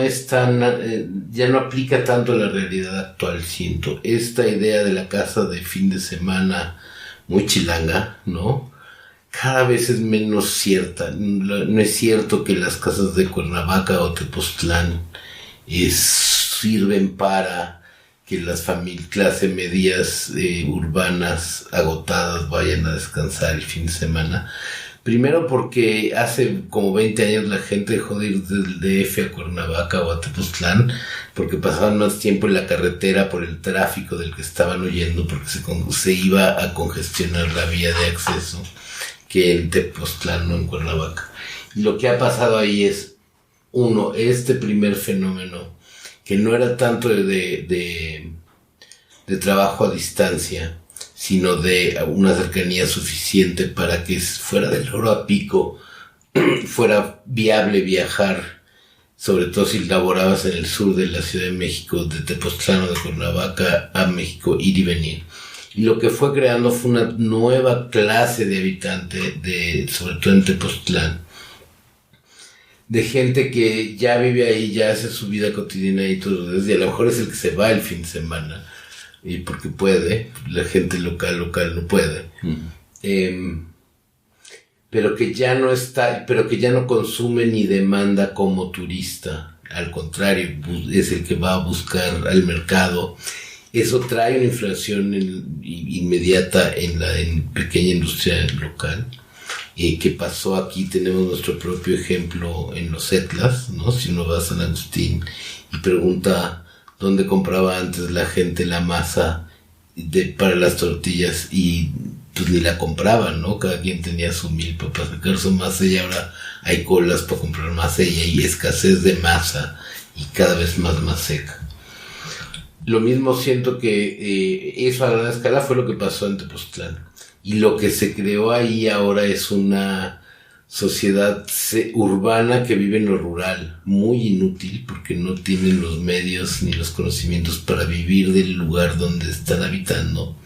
aplica tanto a la realidad actual, siento. Esta idea de la casa de fin de semana muy chilanga, ¿no? Cada vez es menos cierta. No es cierto que las casas de Cuernavaca o Tepoztlán sirven para que las clase medias urbanas agotadas vayan a descansar el fin de semana. Primero porque hace como 20 años la gente dejó de ir del DF a Cuernavaca o a Tepoztlán porque pasaban más tiempo en la carretera por el tráfico del que estaban huyendo, porque se iba a congestionar la vía de acceso, que en Tepoztlán, no en Cuernavaca. Y lo que ha pasado ahí es, uno, este primer fenómeno, que no era tanto de trabajo a distancia, sino de una cercanía suficiente para que fuera del oro a pico fuera viable viajar, sobre todo si laborabas en el sur de la Ciudad de México, de Tepoztlán o de Cuernavaca a México, ir y venir. Y lo que fue creando fue una nueva clase de habitante, sobre todo en Tepoztlán, de gente que ya vive ahí, ya hace su vida cotidiana ahí todos los días, y a lo mejor es el que se va el fin de semana, y porque puede, la gente local no puede. Pero que ya no consume ni demanda como turista, al contrario, es el que va a buscar al mercado. Eso trae una inflación inmediata en la pequeña industria local. Que pasó aquí, tenemos nuestro propio ejemplo en los Etlas, ¿no? Si uno va a San Agustín y pregunta dónde compraba antes la gente la masa para las tortillas, y pues ni la compraban, ¿no? Cada quien tenía su milpa para sacar su masa, y ahora hay colas para comprar masa y hay escasez de masa y cada vez más seca. Lo mismo siento que eso a gran escala fue lo que pasó en Tepoztlán. Y lo que se creó ahí ahora es una sociedad urbana que vive en lo rural, muy inútil porque no tienen los medios ni los conocimientos para vivir del lugar donde están habitando,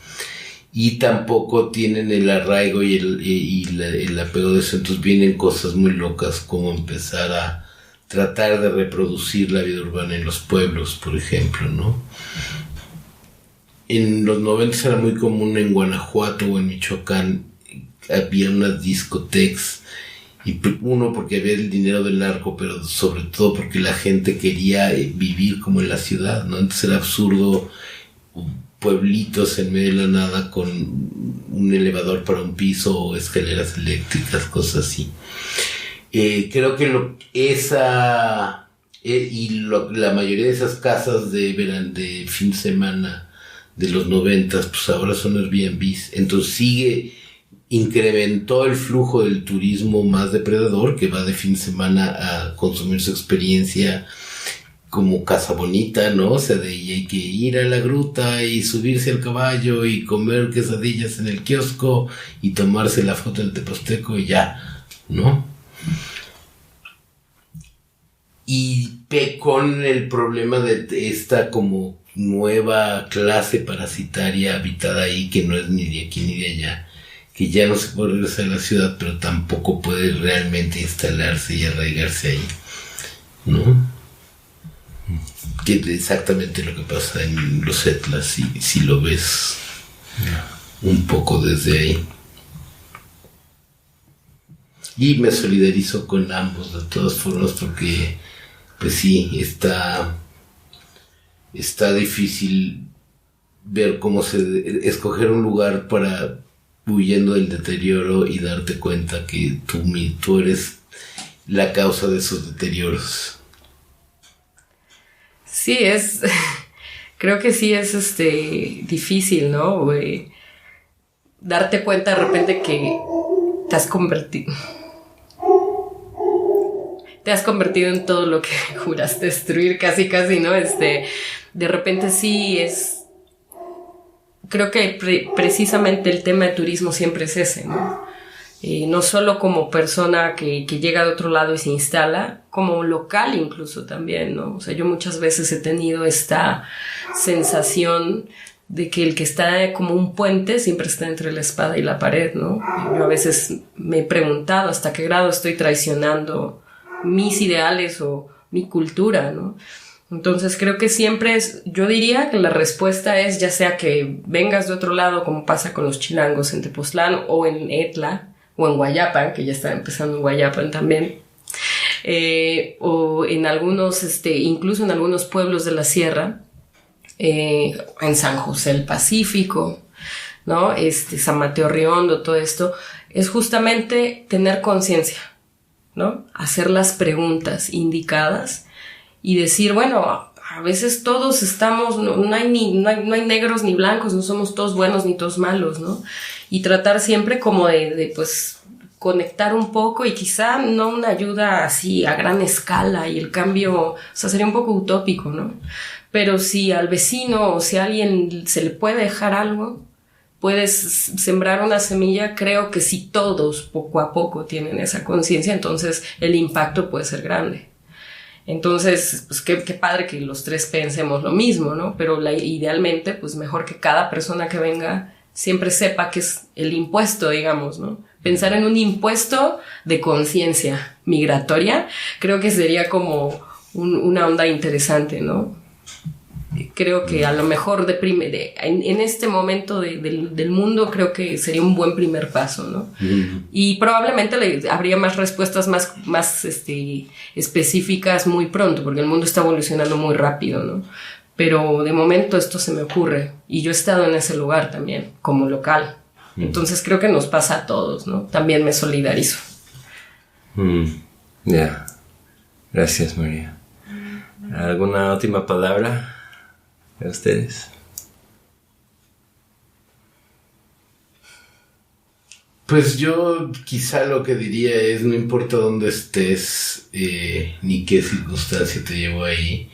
y tampoco tienen el arraigo y el apego de eso. Entonces vienen cosas muy locas como empezar a tratar de reproducir la vida urbana en los pueblos, por ejemplo, ¿no? En los 90 era muy común en Guanajuato o en Michoacán, había unas discotecas, y uno porque había el dinero del narco, pero sobre todo porque la gente quería vivir como en la ciudad, ¿no? Entonces era absurdo pueblitos en medio de la nada con un elevador para un piso o escaleras eléctricas, cosas así. Creo que la mayoría de esas casas de fin de semana de los 90, pues ahora son Airbnbs. Entonces incrementó el flujo del turismo más depredador, que va de fin de semana a consumir su experiencia como casa bonita, ¿no? O sea, y hay que ir a la gruta y subirse al caballo y comer quesadillas en el kiosco y tomarse la foto en Teposteco y ya, ¿no? Y con el problema de esta como nueva clase parasitaria habitada ahí, que no es ni de aquí ni de allá, que ya no se puede regresar a la ciudad, pero tampoco puede realmente instalarse y arraigarse ahí, ¿no? Que es exactamente lo que pasa en los Etlas, si lo ves un poco desde ahí. Y me solidarizo con ambos de todas formas, porque pues sí, está difícil ver cómo escoger un lugar para huyendo del deterioro y darte cuenta que tú eres la causa de esos deterioros. Sí, creo que sí es difícil, ¿no? Darte cuenta de repente que te has convertido en todo lo que juraste destruir, casi, ¿no? De repente sí creo que precisamente el tema de turismo siempre es ese, ¿no? No solo como persona que llega de otro lado y se instala, como local incluso también, ¿no? O sea, yo muchas veces he tenido esta sensación de que el que está como un puente siempre está entre la espada y la pared, ¿no? Yo a veces me he preguntado hasta qué grado estoy traicionando mis ideales o mi cultura, ¿no? Entonces creo que siempre yo diría que la respuesta es ya sea que vengas de otro lado, como pasa con los chilangos en Tepoztlán o en Etla, o en Guayapan, que ya está empezando en Guayapan también, o en algunos, incluso en algunos pueblos de la sierra, en San José del Pacífico, ¿no? San Mateo Riondo, todo esto, es justamente tener conciencia, ¿no? Hacer las preguntas indicadas y decir, bueno, a veces todos estamos, no hay negros ni blancos, no somos todos buenos ni todos malos, ¿no? Y tratar siempre como de pues conectar un poco y quizá no una ayuda así a gran escala y el cambio, o sea, sería un poco utópico, ¿no? Pero si al vecino o si a alguien se le puede dejar algo, puedes sembrar una semilla, creo que si todos poco a poco tienen esa conciencia, entonces el impacto puede ser grande. Entonces, pues qué padre que los tres pensemos lo mismo, ¿no? Pero idealmente, pues mejor que cada persona que venga siempre sepa que es el impuesto, digamos, ¿no? Pensar en un impuesto de conciencia migratoria, creo que sería como una onda interesante, ¿no? Creo que a lo mejor en este momento del mundo creo que sería un buen primer paso, ¿no? Uh-huh. Y probablemente habría más respuestas más específicas muy pronto, porque el mundo está evolucionando muy rápido, ¿no? Pero de momento esto se me ocurre y yo he estado en ese lugar también como local. Entonces creo que nos pasa a todos, ¿no? También me solidarizo. Ya. Gracias, María. ¿Alguna última palabra de ustedes? Pues yo quizá lo que diría es, no importa dónde estés, ni qué circunstancia te llevó ahí,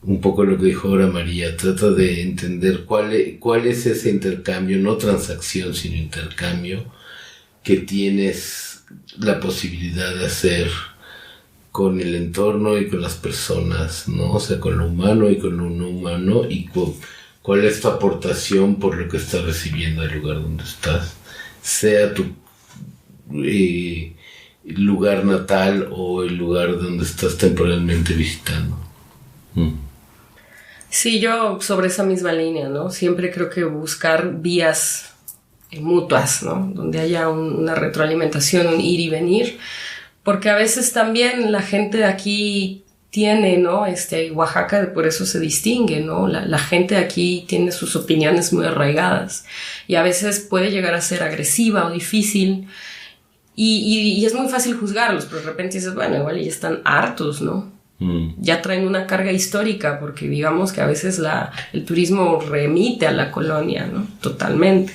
un poco lo que dijo ahora María, trata de entender cuál es ese intercambio, no transacción, sino intercambio, que tienes la posibilidad de hacer con el entorno y con las personas, ¿no? O sea, con lo humano y con lo no humano, y cuál es tu aportación por lo que estás recibiendo del lugar donde estás, sea tu lugar natal o el lugar donde estás temporalmente visitando. Sí, yo sobre esa misma línea, ¿no? Siempre creo que buscar vías mutuas, ¿no? Donde haya una retroalimentación, un ir y venir, porque a veces también la gente de aquí tiene, ¿no? Oaxaca por eso se distingue, ¿no? La gente de aquí tiene sus opiniones muy arraigadas y a veces puede llegar a ser agresiva o difícil y es muy fácil juzgarlos, pero de repente dices, bueno, igual ya están hartos, ¿no? Ya traen una carga histórica, porque digamos que a veces el turismo remite a la colonia, ¿no? Totalmente.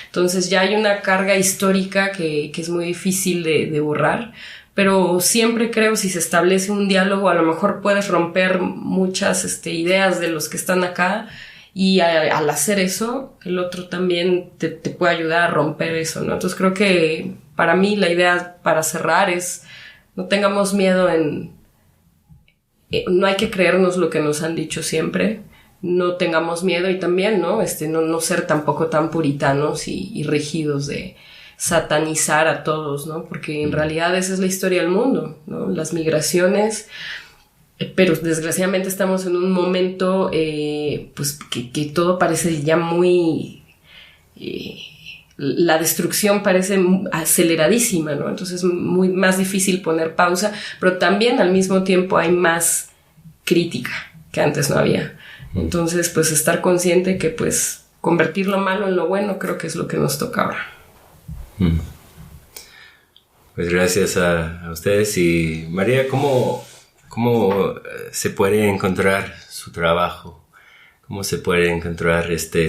Entonces ya hay una carga histórica que es muy difícil de borrar, pero siempre creo si se establece un diálogo, a lo mejor puedes romper muchas ideas de los que están acá, y al hacer eso, el otro también te puede ayudar a romper eso, ¿no? Entonces creo que para mí la idea para cerrar es, no tengamos miedo no hay que creernos lo que nos han dicho siempre, no tengamos miedo, y también, ¿no? No ser tampoco tan puritanos y rígidos de satanizar a todos, ¿no? Porque en realidad esa es la historia del mundo, ¿no? Las migraciones, pero desgraciadamente estamos en un momento pues que todo parece ya muy... la destrucción parece aceleradísima, ¿no? Entonces es muy más difícil poner pausa, pero también al mismo tiempo hay más crítica que antes no había. Entonces, pues estar consciente que pues convertir lo malo en lo bueno, creo que es lo que nos toca ahora. Pues gracias a ustedes. Y María, ¿cómo se puede encontrar su trabajo? ¿Cómo se puede encontrar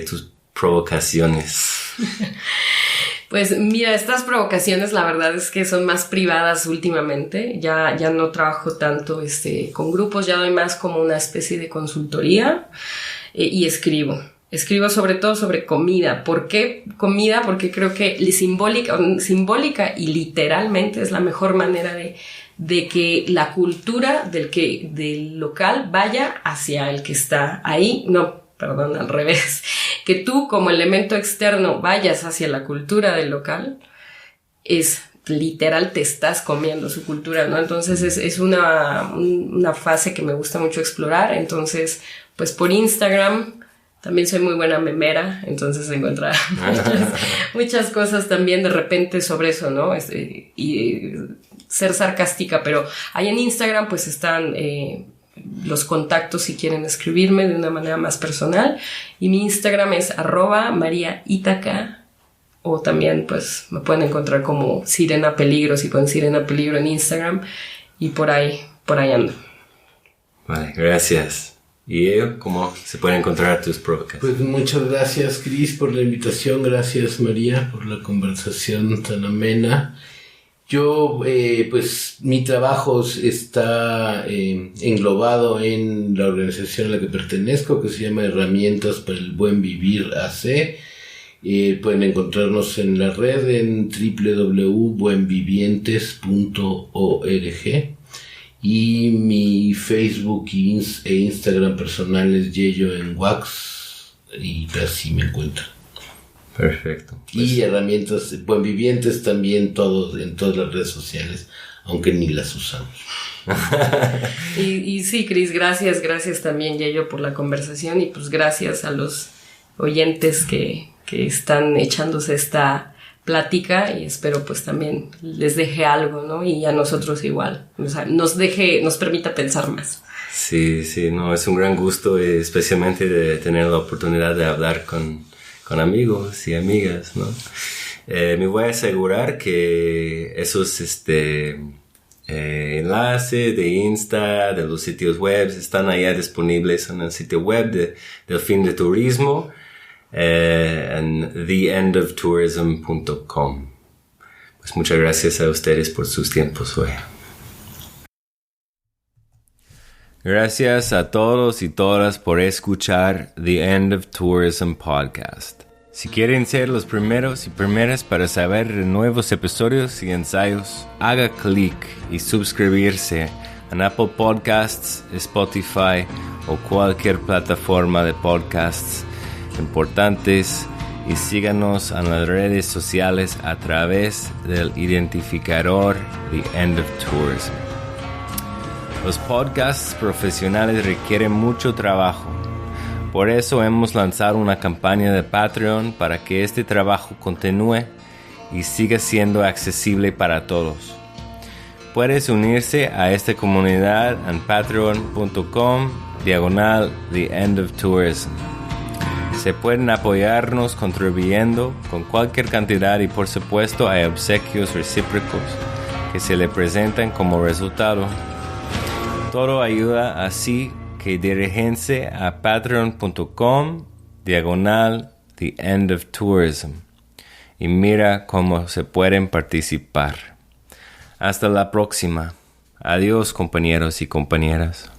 tus provocaciones? Pues mira, estas provocaciones la verdad es que son más privadas últimamente. Ya no trabajo tanto con grupos, ya doy más como una especie de consultoría y escribo. Escribo sobre todo sobre comida. ¿Por qué comida? Porque creo que simbólica y literalmente es la mejor manera de que la cultura del local vaya hacia el que está ahí. No, perdón, al revés. Que tú como elemento externo vayas hacia la cultura del local, es literal, te estás comiendo su cultura, ¿no? Entonces es una fase que me gusta mucho explorar. Entonces, pues por Instagram también soy muy buena memera, entonces encontrar muchas cosas también de repente sobre eso, ¿no? Y ser sarcástica, pero ahí en Instagram pues están los contactos si quieren escribirme de una manera más personal, y mi Instagram es @mariaitaca, o también pues me pueden encontrar como Sirena Peligro, si ponen Sirena Peligro en Instagram, y por ahí ando. Vale, gracias. ¿Y ello? ¿Cómo se pueden encontrar tus provocaciones? Pues muchas gracias, Cris, por la invitación. Gracias, María, por la conversación tan amena. Yo, pues, mi trabajo está englobado en la organización a la que pertenezco, que se llama Herramientas para el Buen Vivir AC. Pueden encontrarnos en la red en www.buenvivientes.org. Y mi Facebook e Instagram personal es Yeyo en Wax, y así me encuentro. Perfecto. Pues, y herramientas Buenvivientes también en todas las redes sociales, aunque ni las usamos. y sí, Cris, gracias también, Yeyo, por la conversación, y pues gracias a los oyentes que están echándose esta plática, y espero pues también les deje algo, ¿no? Y a nosotros igual, o sea, nos permita pensar más. Sí, no, es un gran gusto, especialmente de tener la oportunidad de hablar con amigos y amigas, ¿no? Me voy a asegurar que esos enlaces de Insta, de los sitios web, están allá disponibles en el sitio web del Fin de Turismo, en theendoftourism.com. Pues muchas gracias a ustedes por sus tiempos hoy. Gracias a todos y todas por escuchar The End of Tourism Podcast. Si quieren ser los primeros y primeras para saber de nuevos episodios y ensayos, haga clic y suscribirse en Apple Podcasts, Spotify o cualquier plataforma de podcasts importantes, y síganos en las redes sociales a través del identificador The End of Tourism. Los podcasts profesionales requieren mucho trabajo. Por eso hemos lanzado una campaña de Patreon para que este trabajo continúe y siga siendo accesible para todos. Puedes unirse a esta comunidad en patreon.com/The End of Tourism. Se pueden apoyarnos contribuyendo con cualquier cantidad, y por supuesto hay obsequios recíprocos que se le presentan como resultado. Todo ayuda, así que diríjense a patreon.com/The End of Tourism y mira cómo se pueden participar. Hasta la próxima. Adiós, compañeros y compañeras.